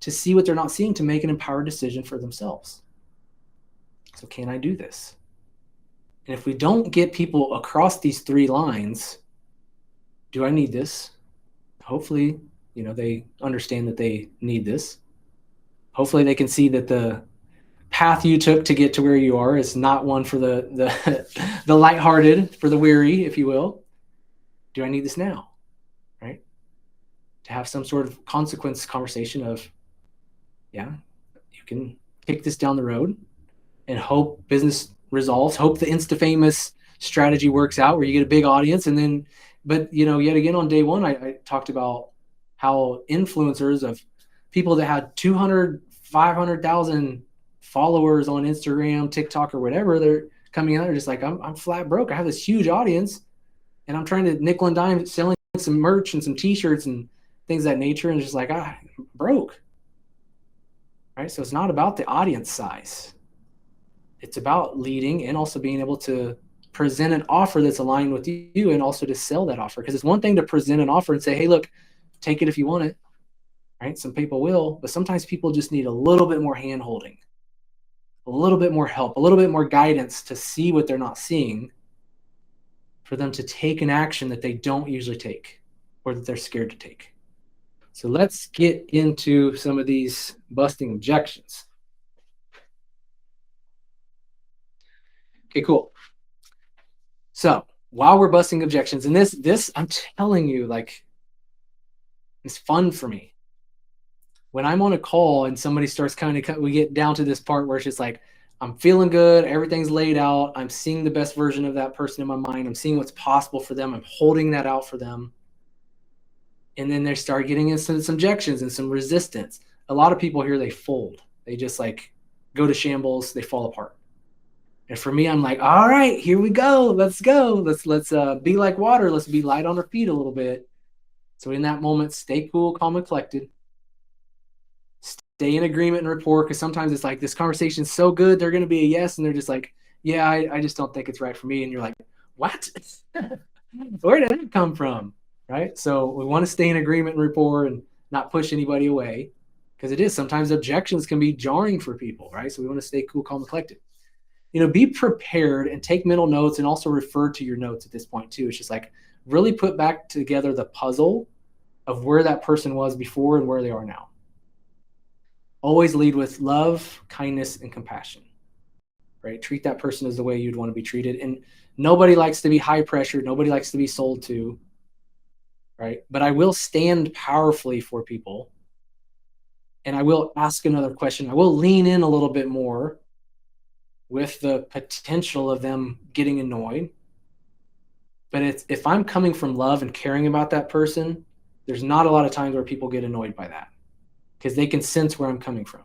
to see what they're not seeing, to make an empowered decision for themselves. So can I do this? And if we don't get people across these 3 lines, do I need this? Hopefully, they understand that they need this. Hopefully they can see that the path you took to get to where you are is not one for the lighthearted, for the weary, if you will. Do I need this now? Right? To have some sort of consequence conversation of, yeah, you can kick this down the road and hope business resolves, hope the Insta-famous strategy works out where you get a big audience. And then, but yet again, on day 1, I talked about how influencers of people that had 200, 500,000 followers on Instagram, TikTok, or whatever, they're coming out, they're just like, I'm flat broke. I have this huge audience and I'm trying to nickel and dime selling some merch and some t-shirts and things of that nature. And just like, I'm broke. Right? So it's not about the audience size. It's about leading and also being able to present an offer that's aligned with you, and also to sell that offer. Because it's one thing to present an offer and say, hey, look, take it if you want it. Right? Some people will, but sometimes people just need a little bit more hand holding, a little bit more help, a little bit more guidance to see what they're not seeing. for them to take an action that they don't usually take or that they're scared to take. So let's get into some of these busting objections. Okay, cool. So while we're busting objections, and this I'm telling you, like, it's fun for me. When I'm on a call and somebody starts we get down to this part where it's just like, I'm feeling good, everything's laid out, I'm seeing the best version of that person in my mind, I'm seeing what's possible for them, I'm holding that out for them. And then they start getting into some objections and some resistance. A lot of people here, they fold. They just like go to shambles, they fall apart. And for me, I'm like, all right, here we go. Let's go. Let's be like water. Let's be light on our feet a little bit. So in that moment, stay cool, calm, and collected. Stay in agreement and rapport, because sometimes it's like this conversation's so good, they're going to be a yes, and they're just like, yeah, I just don't think it's right for me. And you're like, what? Where did that come from? Right? So we want to stay in agreement and rapport and not push anybody away, because it is sometimes objections can be jarring for people, right? So we want to stay cool, calm, and collected. Be prepared and take mental notes, and also refer to your notes at this point too. It's just like really put back together the puzzle of where that person was before and where they are now. Always lead with love, kindness, and compassion, right? Treat that person as the way you'd want to be treated. And nobody likes to be high pressure. Nobody likes to be sold to, right? But I will stand powerfully for people, and I will ask another question. I will lean in a little bit more with the potential of them getting annoyed. But if I'm coming from love and caring about that person, there's not a lot of times where people get annoyed by that, because they can sense where I'm coming from.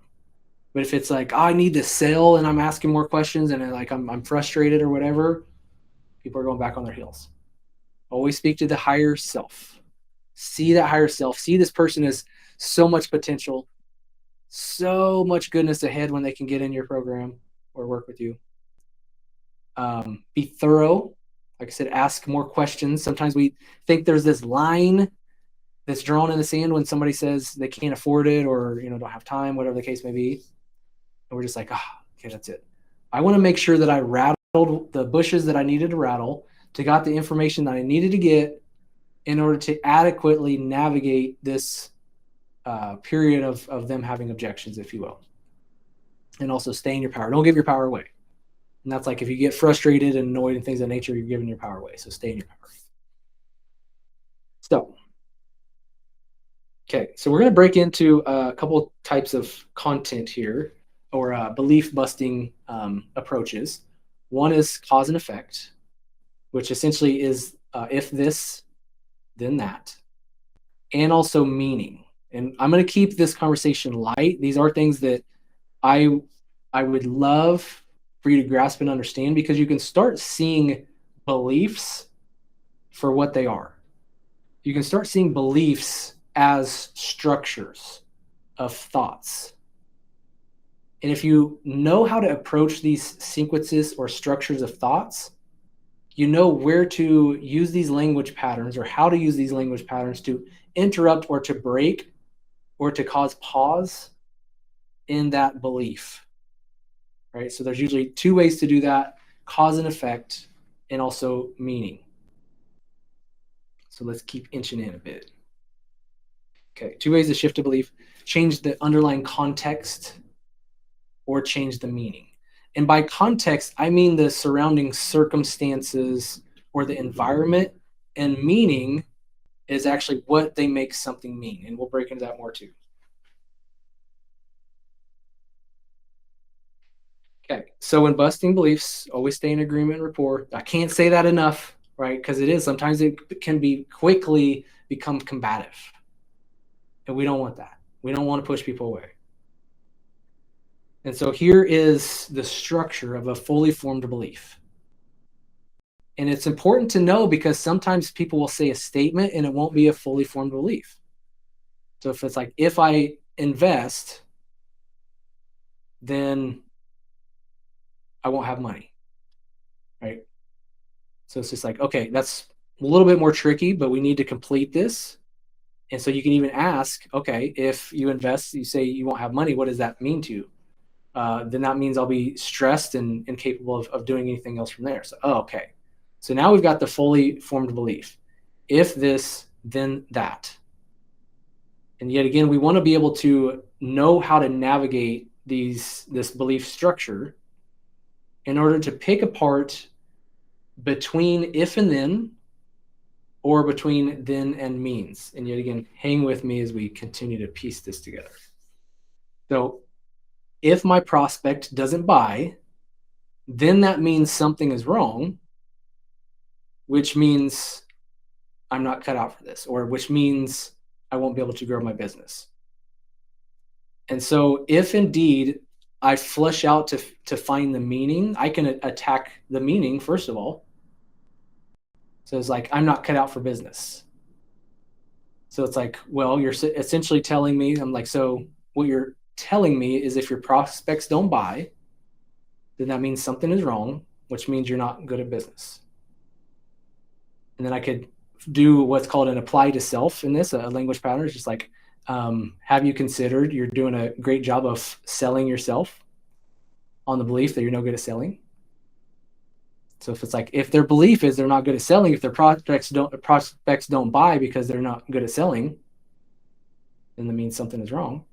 But if it's like, oh, I need to sell, and I'm asking more questions, and I'm frustrated or whatever, people are going back on their heels. Always speak to the higher self. See that higher self. See this person as so much potential, so much goodness ahead when they can get in your program or work with you. Be thorough. Like I said, ask more questions. Sometimes we think there's this line that's drawn in the sand when somebody says they can't afford it, or don't have time, whatever the case may be. And we're just like, okay, that's it. I want to make sure that I rattled the bushes that I needed to rattle, to got the information that I needed to get in order to adequately navigate this period of them having objections, if you will. And also stay in your power. Don't give your power away. And that's like if you get frustrated and annoyed and things of that nature, you're giving your power away. So stay in your power. So, okay, so we're going to break into a couple types of content here, or belief busting approaches. One is cause and effect, which essentially is if this, then that, and also meaning. And I'm going to keep this conversation light. These are things that I would love for you to grasp and understand, because you can start seeing beliefs for what they are. You can start seeing beliefs as structures of thoughts. And if you know how to approach these sequences or structures of thoughts, you know where to use these language patterns, or how to use these language patterns to interrupt or to break or to cause pause in that belief, right? So there's usually two ways to do that: cause and effect, and also meaning. So let's keep inching in a bit. Okay, two ways to shift a belief: change the underlying context or change the meaning. And by context, I mean the surrounding circumstances or the environment, and meaning is actually what they make something mean. And we'll break into that more too. Okay, so when busting beliefs, always stay in agreement and rapport. I can't say that enough, right? Because sometimes it can be quickly become combative. And we don't want that. We don't want to push people away. And so here is the structure of a fully formed belief. And it's important to know, because sometimes people will say a statement and it won't be a fully formed belief. So if it's like, if I invest, then I won't have money, right? So it's just like, okay, that's a little bit more tricky, but we need to complete this. And so you can even ask, okay, if you invest, you say you won't have money, what does that mean to you? Then that means I'll be stressed and incapable of doing anything else from there. So, okay. So now we've got the fully formed belief. If this, then that. And yet again, we want to be able to know how to navigate this belief structure in order to pick apart between if and then, or between then and means. And yet again, hang with me as we continue to piece this together. So if my prospect doesn't buy, then that means something is wrong, which means I'm not cut out for this, or which means I won't be able to grow my business. And so if indeed I flush out to find the meaning, I can attack the meaning first of all. So it's like, I'm not cut out for business. So it's like, well, you're essentially telling me, I'm like, so what you're telling me is if your prospects don't buy, then that means something is wrong, which means you're not good at business. And then I could do what's called an apply to self in this, a language pattern. It's just like, have you considered you're doing a great job of selling yourself on the belief that you're no good at selling? So if it's like, if their belief is they're not good at selling, if their prospects don't buy because they're not good at selling, then that means something is wrong.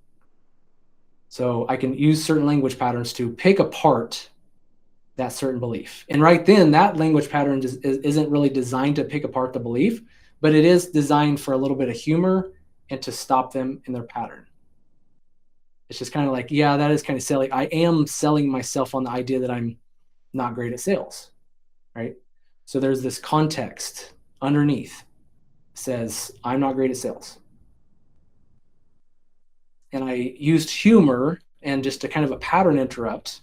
So I can use certain language patterns to pick apart that certain belief. And right then, that language pattern isn't really designed to pick apart the belief, but it is designed for a little bit of humor and to stop them in their pattern. It's just kind of like, yeah, that is kind of silly. I am selling myself on the idea that I'm not great at sales, right? So there's this context underneath says, I'm not great at sales. And I used humor and just a kind of a pattern interrupt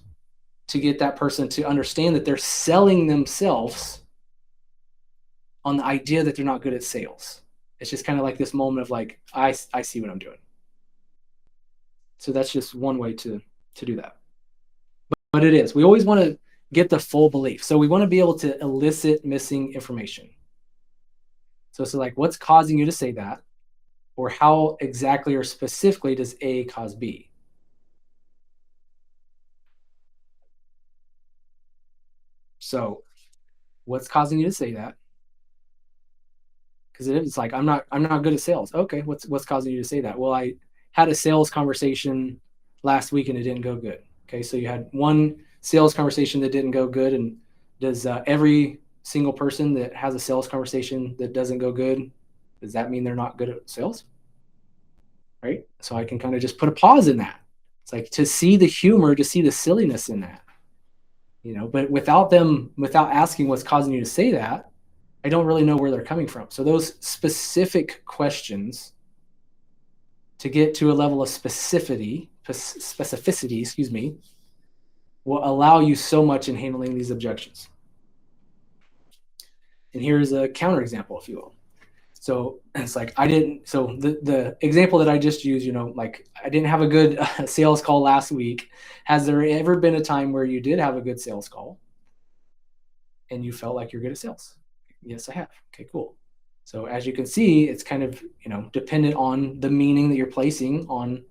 to get that person to understand that they're selling themselves on the idea that they're not good at sales. It's just kind of like this moment of like, I see what I'm doing. So that's just one way to do that. But it is, we always want to get the full belief. So we want to be able to elicit missing information. So it's like, what's causing you to say that? Or how exactly or specifically does A cause B? So what's causing you to say that? Because it's like, I'm not good at sales. Okay, what's causing you to say that? Well, I had a sales conversation last week and it didn't go good. Okay, so you had one sales conversation that didn't go good, and does every single person that has a sales conversation that doesn't go good, does that mean they're not good at sales? Right? So I can kind of just put a pause in that. It's like to see the humor, to see the silliness in that, but without asking what's causing you to say that, I don't really know where they're coming from. So those specific questions to get to a level of specificity, will allow you so much in handling these objections. And here's a counterexample, if you will. So it's like, so the example that I just used, like I didn't have a good sales call last week. Has there ever been a time where you did have a good sales call and you felt like you're good at sales? Yes, I have. Okay, cool. So as you can see, it's kind of, dependent on the meaning that you're placing on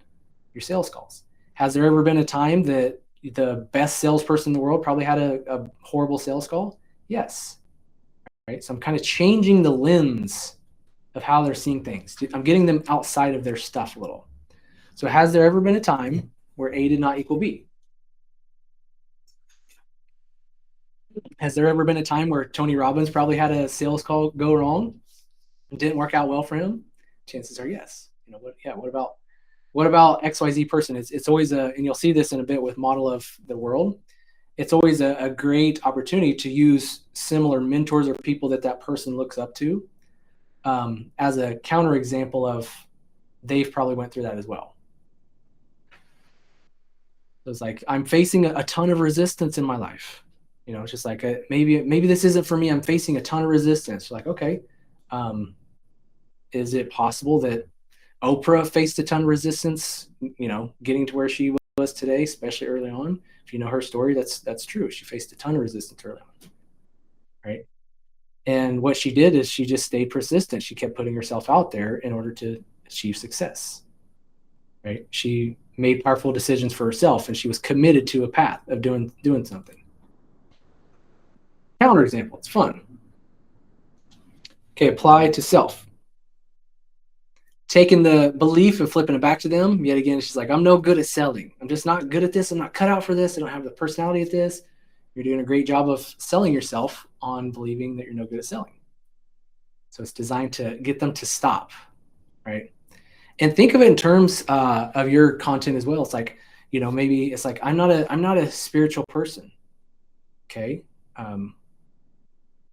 your sales calls. Has there ever been a time that the best salesperson in the world probably had a horrible sales call? Yes. Right. So I'm kind of changing the lens of how they're seeing things. I'm getting them outside of their stuff a little. So has there ever been a time where A did not equal B? Has there ever been a time where Tony Robbins probably had a sales call go wrong? It didn't work out well for him? Chances are yes. What about XYZ person? It's always and you'll see this in a bit with Model of the World. It's always a great opportunity to use similar mentors or people that person looks up to as a counterexample of they've probably went through that as well. So it's like, I'm facing a ton of resistance in my life. It's just like, maybe this isn't for me. I'm facing a ton of resistance. Like, okay, is it possible that Oprah faced a ton of resistance, getting to where she was today, especially early on? If you know her story, that's true. She faced a ton of resistance early on, right? And what she did is she just stayed persistent. She kept putting herself out there in order to achieve success, right? She made powerful decisions for herself, and she was committed to a path of doing something. Counterexample, it's fun. Okay, apply to self. Taking the belief and flipping it back to them. Yet again, she's like, I'm no good at selling. I'm just not good at this. I'm not cut out for this. I don't have the personality at this. You're doing a great job of selling yourself on believing that you're no good at selling. So it's designed to get them to stop, right? And think of it in terms of your content as well. It's like, maybe it's like, I'm not a spiritual person. Okay. Um,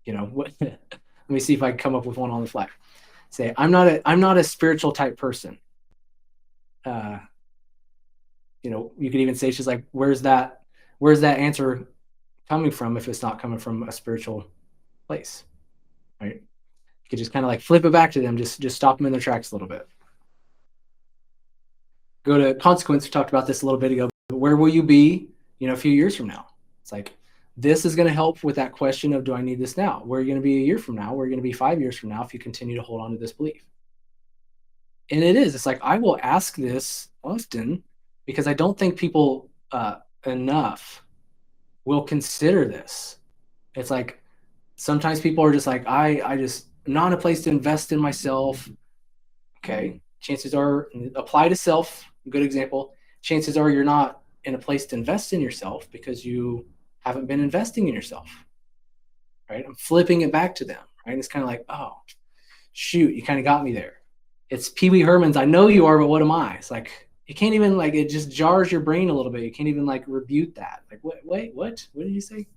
what, let me see if I can come up with one on the fly. Say, I'm not a spiritual type person. Uh, you could even say, she's like, where's that answer coming from if it's not coming from a spiritual place, right? You could just kind of like flip it back to them, just stop them in their tracks a little bit. Go to consequence. We talked about this a little bit ago. But where will you be, a few years from now? It's like, this is going to help with that question of, do I need this now? Where are you going to be a year from now? Where are you going to be 5 years from now if you continue to hold on to this belief? And it's like, I will ask this often because I don't think people enough will consider this. It's like, sometimes people are just like, I just I'm not in a place to invest in myself. Okay. Chances are, apply to self, good example. Chances are you're not in a place to invest in yourself because you haven't been investing in yourself. Right. I'm flipping it back to them. Right. It's kind of like, oh, shoot, you kind of got me there. It's Pee Wee Herman's I know you are, but what am I? It's like, you can't even, like, it just jars your brain a little bit. You can't even like rebuke that. Like, wait, what did you say?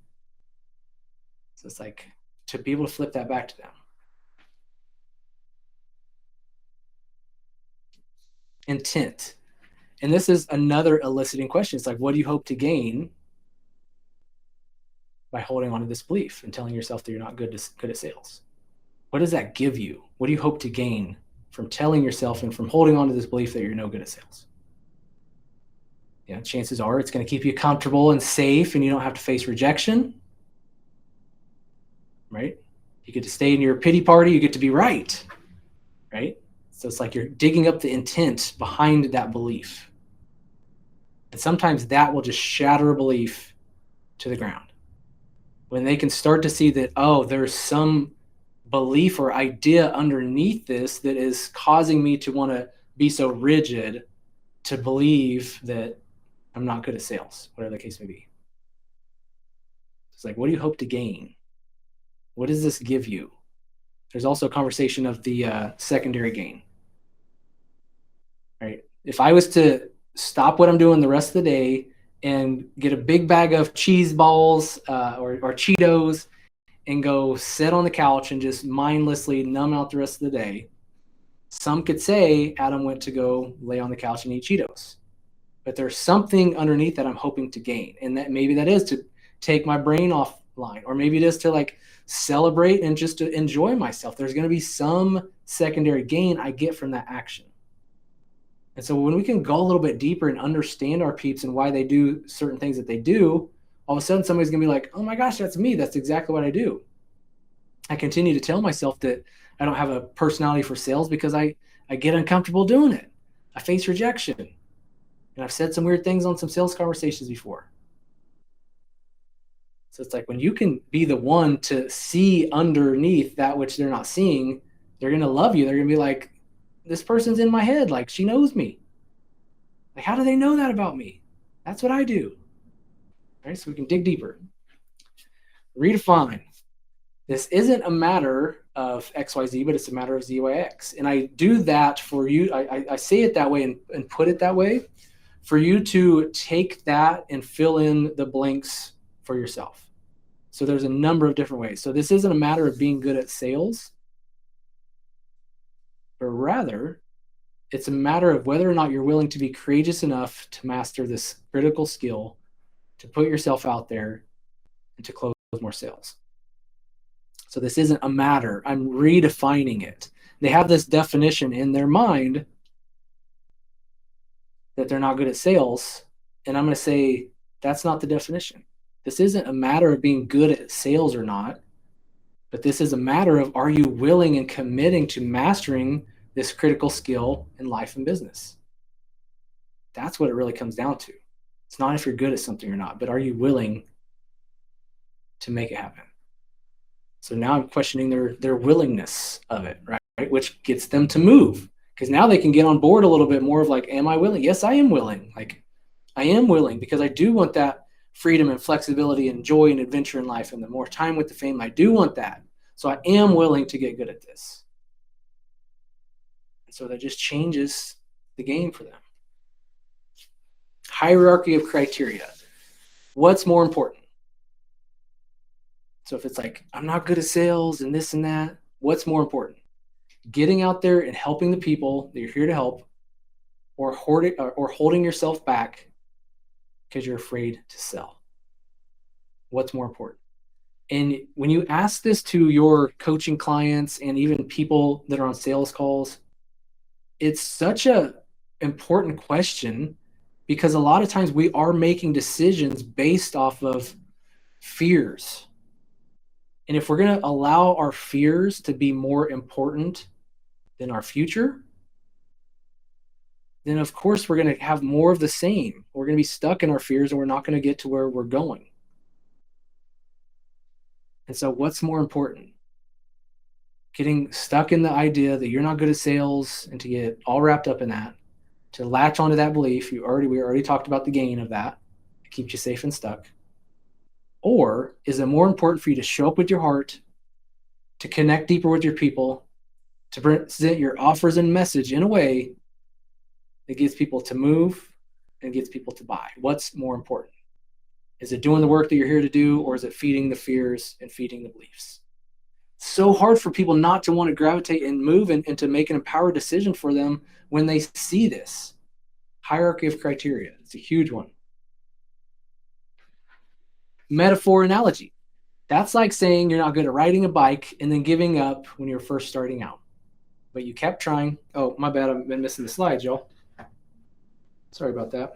So it's like, to be able to flip that back to them. Intent. And this is another eliciting question. It's like, what do you hope to gain by holding on to this belief and telling yourself that you're not good at sales? What does that give you? What do you hope to gain from telling yourself and from holding on to this belief that you're no good at sales? Yeah, chances are it's going to keep you comfortable and safe, and you don't have to face rejection, right? You get to stay in your pity party. You get to be right, right? So it's like you're digging up the intent behind that belief. And sometimes that will just shatter a belief to the ground. When they can start to see that, oh, there's some belief or idea underneath this that is causing me to want to be so rigid to believe that I'm not good at sales, whatever the case may be. It's like, what do you hope to gain? What does this give you? There's also a conversation of the secondary gain, right? If I was to stop what I'm doing the rest of the day and get a big bag of cheese balls or Cheetos and go sit on the couch and just mindlessly numb out the rest of the day, some could say Adam went to go lay on the couch and eat Cheetos. But there's something underneath that I'm hoping to gain. And that maybe that is to take my brain offline, or maybe it is to like celebrate and just to enjoy myself. There's going to be some secondary gain I get from that action. And so when we can go a little bit deeper and understand our peeps and why they do certain things that they do, all of a sudden somebody's going to be like, oh my gosh, that's me. That's exactly what I do. I continue to tell myself that I don't have a personality for sales because I get uncomfortable doing it. I face rejection. And I've said some weird things on some sales conversations before. So it's like, when you can be the one to see underneath that which they're not seeing, they're going to love you. They're going to be like, this person's in my head. Like, she knows me. Like, how do they know that about me? That's what I do. All right. So we can dig deeper. Redefine. This isn't a matter of XYZ, but it's a matter of ZYX. And I do that for you. I say it that way and put it that way for you to take that and fill in the blanks for yourself. So there's a number of different ways. So this isn't a matter of being good at sales, but rather it's a matter of whether or not you're willing to be courageous enough to master this critical skill, to put yourself out there and to close more sales. So this isn't a matter. I'm redefining it. They have this definition in their mind that they're not good at sales. And I'm going to say, that's not the definition. This isn't a matter of being good at sales or not, but this is a matter of, are you willing and committing to mastering this critical skill in life and business? That's what it really comes down to. It's not if you're good at something or not, but are you willing to make it happen? So now I'm questioning their willingness of it, right? Which gets them to move, because now they can get on board a little bit more of like, am I willing? Yes, I am willing. Like, I am willing, because I do want that freedom and flexibility and joy and adventure in life, and the more time with the family, I do want that. So I am willing to get good at this. And so that just changes the game for them. Hierarchy of criteria. What's more important? So if it's like, I'm not good at sales and this and that, what's more important? Getting out there and helping the people that you're here to help, or holding yourself back because you're afraid to sell? What's more important? And when you ask this to your coaching clients and even people that are on sales calls, it's such a important question, because a lot of times we are making decisions based off of fears. And if we're going to allow our fears to be more important than our future, then of course we're going to have more of the same. We're going to be stuck in our fears, and we're not going to get to where we're going. And so what's more important? Getting stuck in the idea that you're not good at sales and to get all wrapped up in that, to latch onto that belief. We already talked about the gain of that. It keeps you safe and stuck. Or is it more important for you to show up with your heart, to connect deeper with your people, to present your offers and message in a way that gets people to move and gets people to buy? What's more important? Is it doing the work that you're here to do, or is it feeding the fears and feeding the beliefs? So hard for people not to want to gravitate and move and to make an empowered decision for them when they see this hierarchy of criteria. It's a huge one. Metaphor analogy. That's like saying you're not good at riding a bike and then giving up when you're first starting out, but you kept trying. Oh, my bad. I've been missing the slides, y'all. Sorry about that.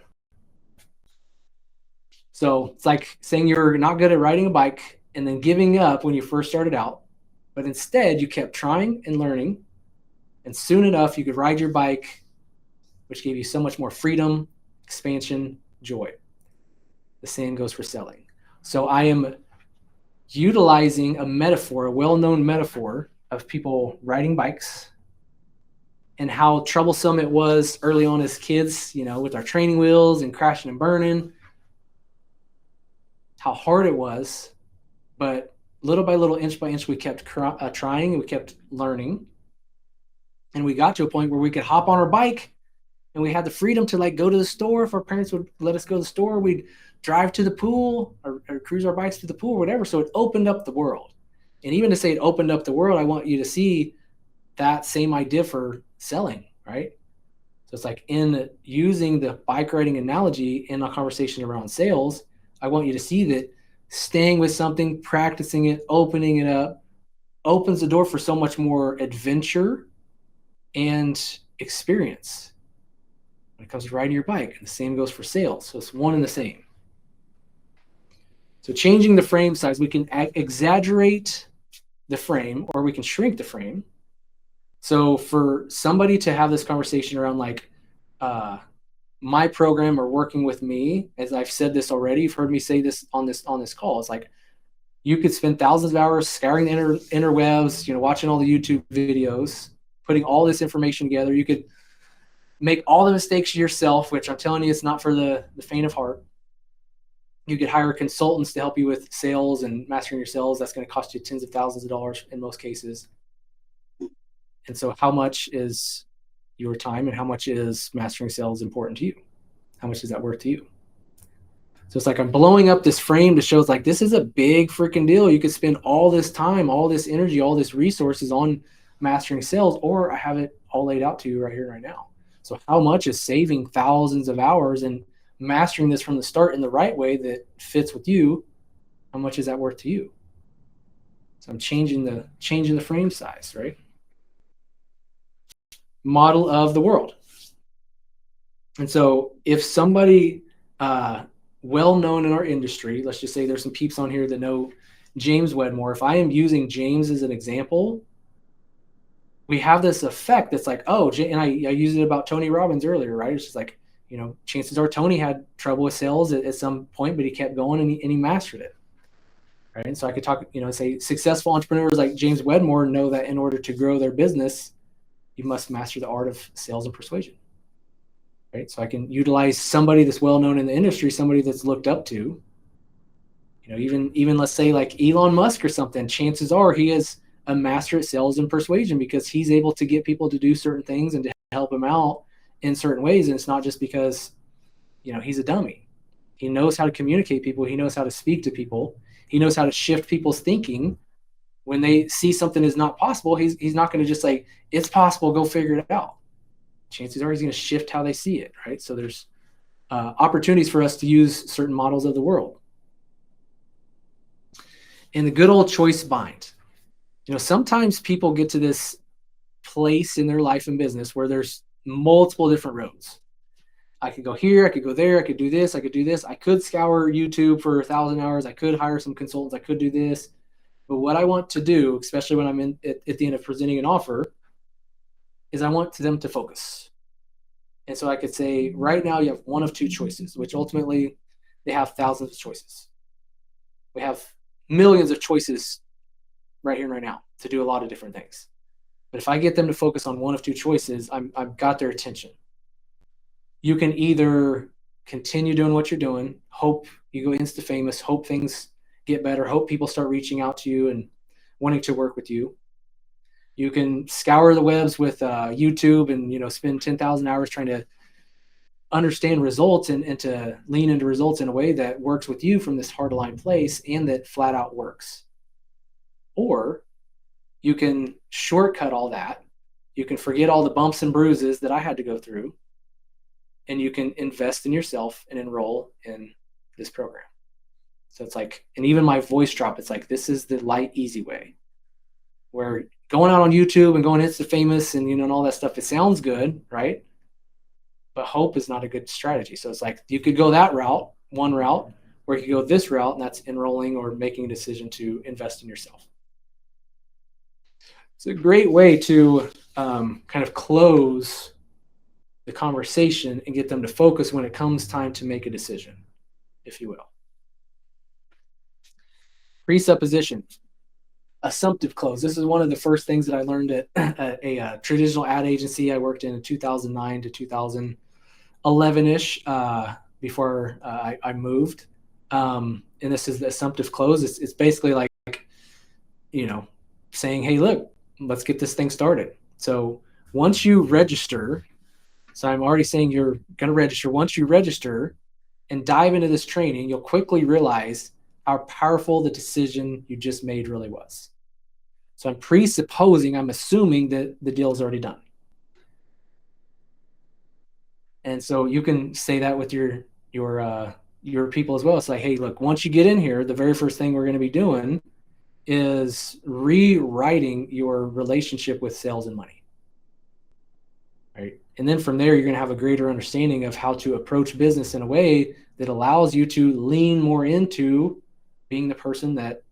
So it's like saying you're not good at riding a bike and then giving up when you first started out, but instead you kept trying and learning, and soon enough you could ride your bike, which gave you so much more freedom, expansion, joy. The same goes for selling. So I am utilizing a metaphor, a well-known metaphor of people riding bikes and how troublesome it was early on as kids, with our training wheels and crashing and burning, how hard it was. But little by little, inch by inch, we kept trying, and we kept learning. And we got to a point where we could hop on our bike, and we had the freedom to go to the store. If our parents would let us go to the store, we'd drive to the pool or cruise our bikes to the pool or whatever. So it opened up the world. And even to say it opened up the world, I want you to see that same idea for selling, right? So it's like, in using the bike riding analogy in a conversation around sales, I want you to see that staying with something, practicing it, opening it up, opens the door for so much more adventure and experience when it comes to riding your bike. And the same goes for sales. So it's one and the same. So changing the frame size, we can exaggerate the frame, or we can shrink the frame. So for somebody to have this conversation around my program or working with me, as I've said this already, you've heard me say this on this call, it's like you could spend thousands of hours scouring the interwebs, watching all the YouTube videos, putting all this information together. You could make all the mistakes yourself, which I'm telling you, it's not for the faint of heart. You could hire consultants to help you with sales and mastering your sales. That's going to cost you tens of thousands of dollars in most cases. And so how much is your time and how much is mastering sales important to you? How much is that worth to you? So it's like I'm blowing up this frame to show it's like this is a big freaking deal. You could spend all this time, all this energy, all this resources on mastering sales, or I have it all laid out to you right here, right now. So how much is saving thousands of hours and mastering this from the start in the right way that fits with you? How much is that worth to you? So I'm changing the frame size, right? Model of the world. And so if somebody well-known in our industry, let's just say there's some peeps on here that know James Wedmore. If I am using James as an example, we have this effect that's like, oh, and I used it about Tony Robbins earlier, right? It's just like, chances are Tony had trouble with sales at some point, but he kept going and he mastered it. right? And so I could talk, say successful entrepreneurs like James Wedmore know that in order to grow their business, you must master the art of sales and persuasion, right? So I can utilize somebody that's well-known in the industry, somebody that's looked up to, even let's say like Elon Musk or something. Chances are he is a master at sales and persuasion because he's able to get people to do certain things and to help them out in certain ways. And it's not just because, he's a dummy. He knows how to communicate people. He knows how to speak to people. He knows how to shift people's thinking. When they see something is not possible, he's not going to just like, it's possible, go figure it out. Chances are he's going to shift how they see it, right? So there's opportunities for us to use certain models of the world. In the good old choice bind, sometimes people get to this place in their life and business where there's multiple different roads. I could go here, I could go there, I could do this, I could do this. I could scour YouTube for 1,000 hours. I could hire some consultants. I could do this. But what I want to do, especially when I'm at the end of presenting an offer, is I want them to focus. And so I could say, right now you have one of two choices, which ultimately they have thousands of choices. We have millions of choices right here and right now to do a lot of different things. But if I get them to focus on one of two choices, I've got their attention. You can either continue doing what you're doing, hope you go insta famous, hope things get better, hope people start reaching out to you and wanting to work with you. You can scour the webs with YouTube and spend 10,000 hours trying to understand results and to lean into results in a way that works with you from this hard aligned place and that flat out works. Or you can shortcut all that. You can forget all the bumps and bruises that I had to go through, and you can invest in yourself and enroll in this program. So it's like, and even my voice drop, it's like, this is the light, easy way. Where going out on YouTube and going insta famous and and all that stuff, it sounds good, right? But hope is not a good strategy. So it's like you could go that route, one route, or you could go this route, and that's enrolling or making a decision to invest in yourself. It's a great way to kind of close the conversation and get them to focus when it comes time to make a decision, if you will. Presupposition. Assumptive close. This is one of the first things that I learned at a traditional ad agency I worked in 2009 to 2011-ish before I moved. And this is the assumptive close. It's basically like, saying, hey, look, let's get this thing started. So once you register, so I'm already saying you're going to register. Once you register and dive into this training, you'll quickly realize how powerful the decision you just made really was. So I'm assuming that the deal is already done. And so you can say that with your people as well. It's like, hey, look, once you get in here, the very first thing we're going to be doing is rewriting your relationship with sales and money. Right? And then from there, you're going to have a greater understanding of how to approach business in a way that allows you to lean more into being the person that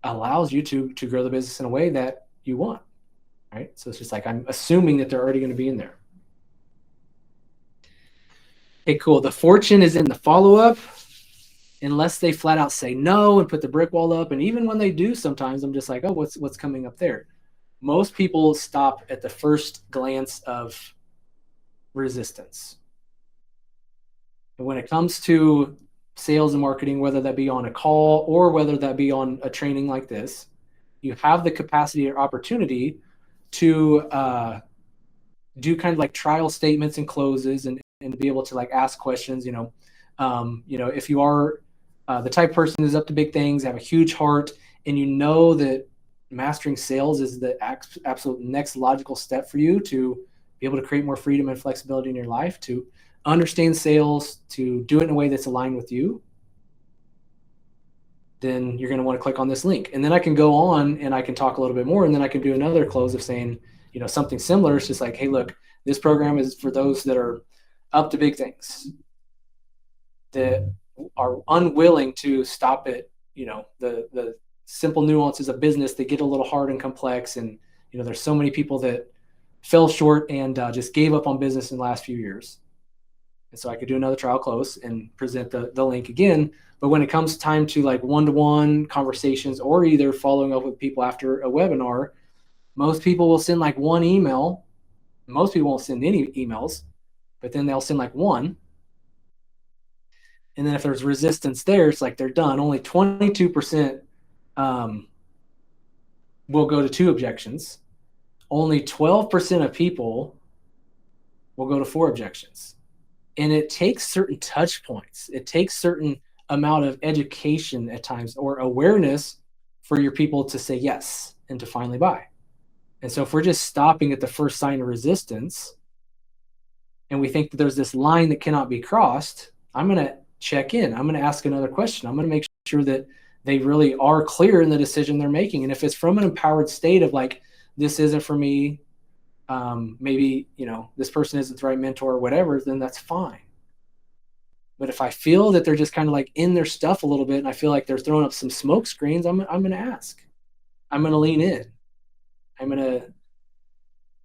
allows you to grow the business in a way that you want. Right? So it's just like, I'm assuming that they're already going to be in there. Okay, cool. The fortune is in the follow-up, unless they flat out say no and put the brick wall up. And even when they do, sometimes I'm just like, oh, what's coming up there? Most people stop at the first glance of resistance. And when it comes to sales and marketing, whether that be on a call or whether that be on a training like this, you have the capacity or opportunity to do kind of like trial statements and closes and be able to like ask questions. If you are the type of person who's up to big things, have a huge heart, and that mastering sales is the absolute next logical step for you to be able to create more freedom and flexibility in your life, to understand sales, to do it in a way that's aligned with you, then you're going to want to click on this link. And then I can go on and I can talk a little bit more, and then I can do another close of saying, something similar. It's just like, hey, look, this program is for those that are up to big things, that are unwilling to stop at, the simple nuances of business that get a little hard and complex. And, there's so many people that fell short and just gave up on business in the last few years. And so I could do another trial close and present the link again. But when it comes time to like one-to-one conversations or either following up with people after a webinar, most people will send like one email. Most people won't send any emails, but then they'll send like one. And then if there's resistance there, it's like they're done. Only 22% will go to 2 objections. Only 12% of people will go to 4 objections. And it takes certain touch points. It takes certain amount of education at times or awareness for your people to say yes and to finally buy. And so if we're just stopping at the first sign of resistance and we think that there's this line that cannot be crossed, I'm going to check in. I'm going to ask another question. I'm going to make sure that they really are clear in the decision they're making. And if it's from an empowered state of like, this isn't for me, maybe, this person isn't the right mentor or whatever, then that's fine. But if I feel that they're just kind of like in their stuff a little bit and I feel like they're throwing up some smoke screens, I'm going to ask. I'm going to lean in. I'm going to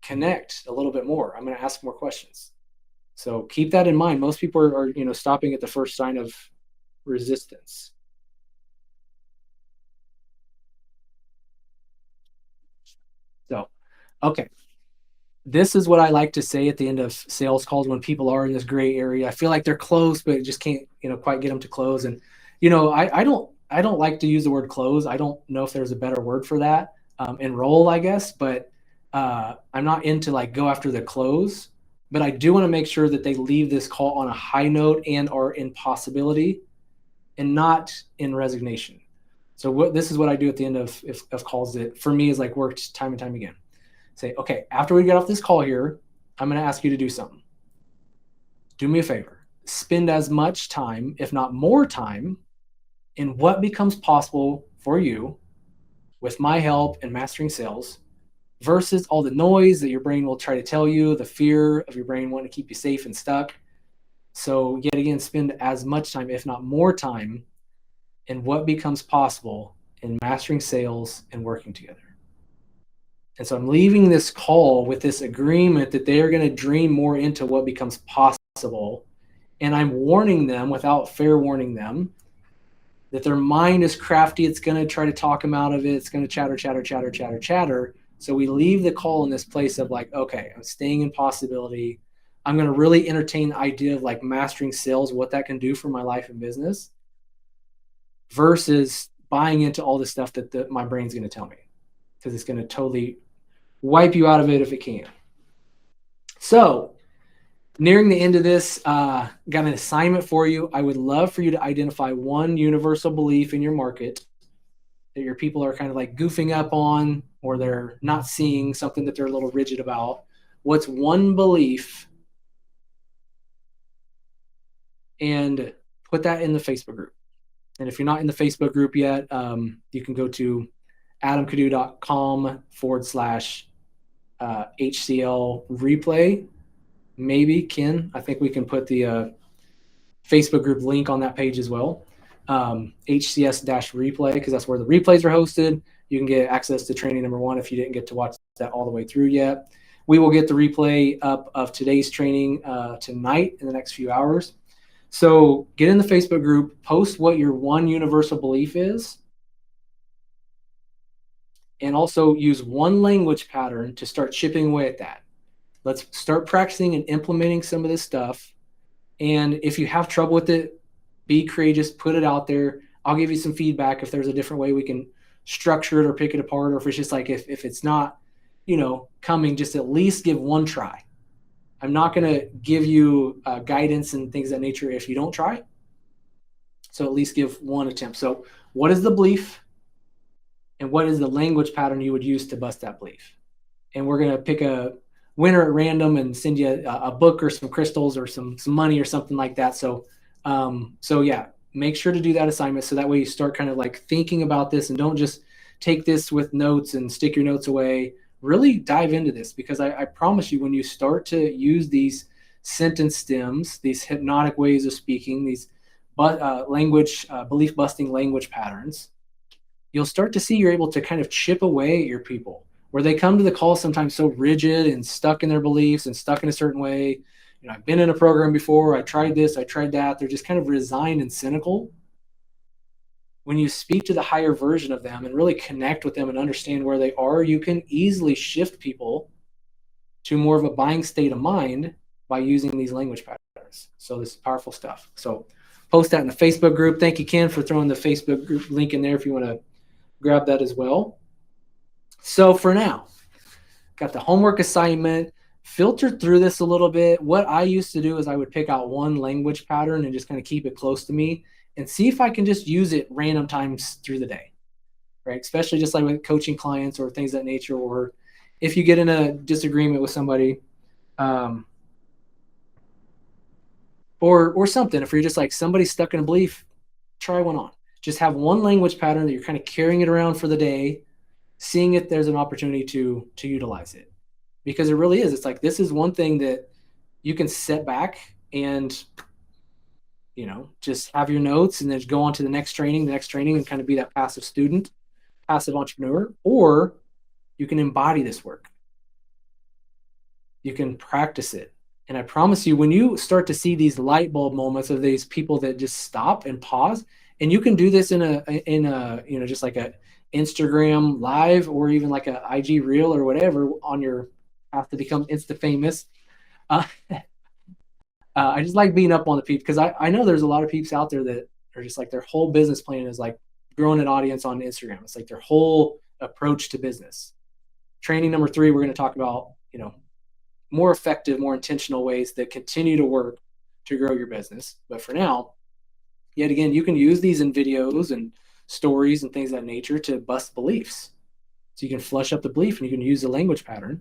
connect a little bit more. I'm going to ask more questions. So keep that in mind. Most people are stopping at the first sign of resistance. So, okay. This is what I like to say at the end of sales calls when people are in this gray area. I feel like they're close, but just can't, quite get them to close. And, I don't like to use the word close. I don't know if there's a better word for that. Enroll, I guess, but I'm not into like go after the close, but I do want to make sure that they leave this call on a high note and are in possibility and not in resignation. So this is what I do at the end of calls that for me is like worked time and time again. Say, okay, after we get off this call here, I'm going to ask you to do something. Do me a favor. Spend as much time, if not more time, in what becomes possible for you with my help in mastering sales versus all the noise that your brain will try to tell you, the fear of your brain wanting to keep you safe and stuck. So yet again, spend as much time, if not more time, in what becomes possible in mastering sales and working together. And so I'm leaving this call with this agreement that they are going to dream more into what becomes possible. And I'm warning them without fair warning them that their mind is crafty. It's going to try to talk them out of it. It's going to chatter. So we leave the call in this place of like, okay, I'm staying in possibility. I'm going to really entertain the idea of like mastering sales, what that can do for my life and business versus buying into all the stuff that my brain's going to tell me because it's going to totally wipe you out of it if it can. So nearing the end of this, got an assignment for you. I would love for you to identify one universal belief in your market that your people are kind of like goofing up on, or they're not seeing something that they're a little rigid about. What's one belief? And put that in the Facebook group. And if you're not in the Facebook group yet, you can go to adamkadu.com/HCL replay. Maybe Ken, I think we can put the Facebook group link on that page as well. HCS-replay, because that's where the replays are hosted. You can get access to training number 1 if you didn't get to watch that all the way through yet. We will get the replay up of today's training tonight in the next few hours. So get in the Facebook group, post what your one universal belief is, and also use one language pattern to start chipping away at that. Let's start practicing and implementing some of this stuff. And if you have trouble with it, be courageous, put it out there. I'll give you some feedback if there's a different way we can structure it or pick it apart, or if it's just like if it's not, coming, just at least give one try. I'm not going to give you guidance and things of that nature if you don't try. So at least give one attempt. So what is the belief? And what is the language pattern you would use to bust that belief? And we're going to pick a winner at random and send you a book or some crystals or some money or something like that. So yeah, make sure to do that assignment so that way you start kind of like thinking about this and don't just take this with notes and stick your notes away. Really dive into this, because I promise you, when you start to use these sentence stems, these hypnotic ways of speaking, these belief busting language patterns, you'll start to see you're able to kind of chip away at your people, where they come to the call sometimes so rigid and stuck in their beliefs and stuck in a certain way. I've been in a program before, I tried this, I tried that. They're just kind of resigned and cynical. When you speak to the higher version of them and really connect with them and understand where they are, you can easily shift people to more of a buying state of mind by using these language patterns. So this is powerful stuff. So post that in the Facebook group. Thank you, Ken, for throwing the Facebook group link in there if you want to grab that as well. So for now, got the homework assignment, filtered through this a little bit. What I used to do is I would pick out one language pattern and just kind of keep it close to me and see if I can just use it random times through the day, right? Especially just like with coaching clients or things of that nature, or if you get in a disagreement with somebody, or something. If you're just like somebody's stuck in a belief, try one on. Just have one language pattern that you're kind of carrying it around for the day, seeing if there's an opportunity to utilize it. Because it really is. It's like, this is one thing that you can sit back and, just have your notes and then go on to the next training, and kind of be that passive student, passive entrepreneur, or you can embody this work. You can practice it. And I promise you, when you start to see these light bulb moments of these people that just stop and pause, and you can do this in a just like a Instagram live or even like a IG reel or whatever on your path to become Insta famous. I just like being up on the peeps because I know there's a lot of peeps out there that are just like their whole business plan is like growing an audience on Instagram. It's like their whole approach to business. Training number 3, we're going to talk about, more effective, more intentional ways that continue to work to grow your business. But for now, yet again, you can use these in videos and stories and things of that nature to bust beliefs. So you can flush up the belief and you can use the language pattern,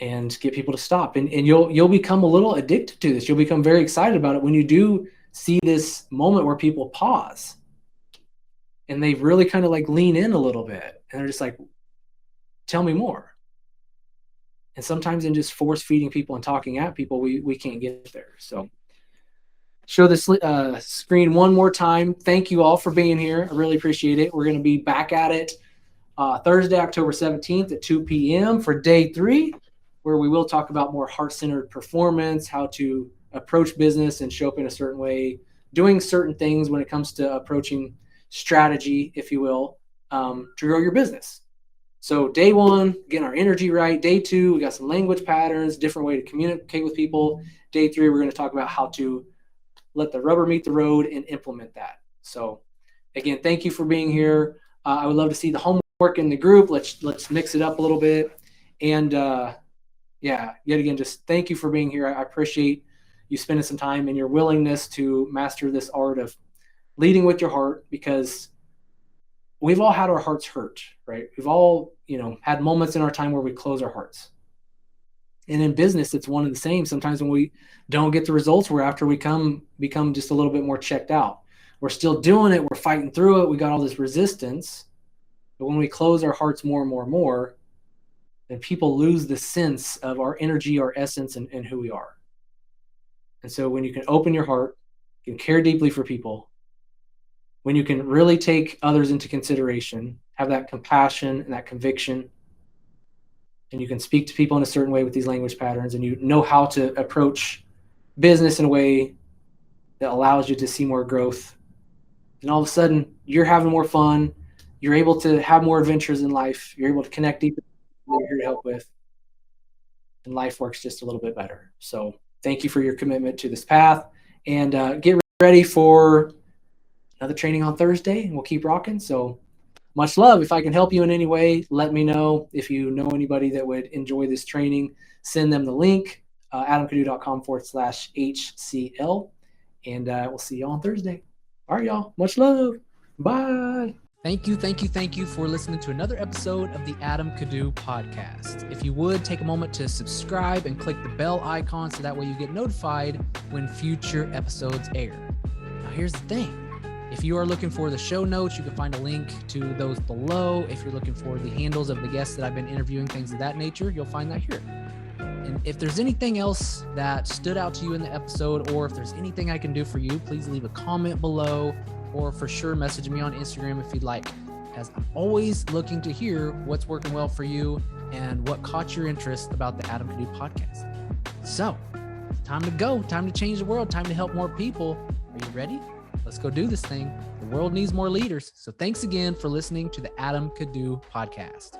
and get people to stop. And you'll become a little addicted to this. You'll become very excited about it when you do see this moment where people pause and they really kind of like lean in a little bit and they're just like, tell me more. And sometimes in just force feeding people and talking at people, we can't get there. So show this screen one more time. Thank you all for being here. I really appreciate it. We're going to be back at it Thursday, October 17th at 2 p.m. for day 3, where we will talk about more heart-centered performance, how to approach business and show up in a certain way, doing certain things when it comes to approaching strategy, if you will, to grow your business. So day 1, getting our energy right. Day 2, we got some language patterns, different way to communicate with people. Day 3, we're going to talk about how to let the rubber meet the road and implement that. So again, thank you for being here. I would love to see the homework in the group. Let's mix it up a little bit. And yet again, just thank you for being here. I appreciate you spending some time and your willingness to master this art of leading with your heart, because we've all had our hearts hurt, right? We've all, had moments in our time where we close our hearts. And in business, it's one and the same. Sometimes when we don't get the results, we're after we become just a little bit more checked out. We're still doing it. We're fighting through it. We got all this resistance. But when we close our hearts more and more and more, then people lose the sense of our energy, our essence, and who we are. And so when you can open your heart, you can care deeply for people, when you can really take others into consideration, have that compassion and that conviction, and you can speak to people in a certain way with these language patterns, and you know how to approach business in a way that allows you to see more growth, and all of a sudden you're having more fun, you're able to have more adventures in life, you're able to connect deeper with people you're here to help with, and life works just a little bit better. So thank you for your commitment to this path, and get ready for another training on Thursday, and we'll keep rocking. So much love. If I can help you in any way, let me know. If you know anybody that would enjoy this training, send them the link, adamcadoo.com/HCL, and we'll see you on Thursday. All right, y'all. Much love. Bye. Thank you for listening to another episode of the Adam Kadoo podcast. If you would, take a moment to subscribe and click the bell icon so that way you get notified when future episodes air. Now, here's the thing. If you are looking for the show notes, you can find a link to those below. If you're looking for the handles of the guests that I've been interviewing, things of that nature, you'll find that here. And if there's anything else that stood out to you in the episode, or if there's anything I can do for you, please leave a comment below, or for sure message me on Instagram if you'd like, as I'm always looking to hear what's working well for you and what caught your interest about the Adam Kadoo podcast. So, time to go, time to change the world, time to help more people. Are you ready? Let's go do this thing. The world needs more leaders. So thanks again for listening to the Adam Could Do podcast.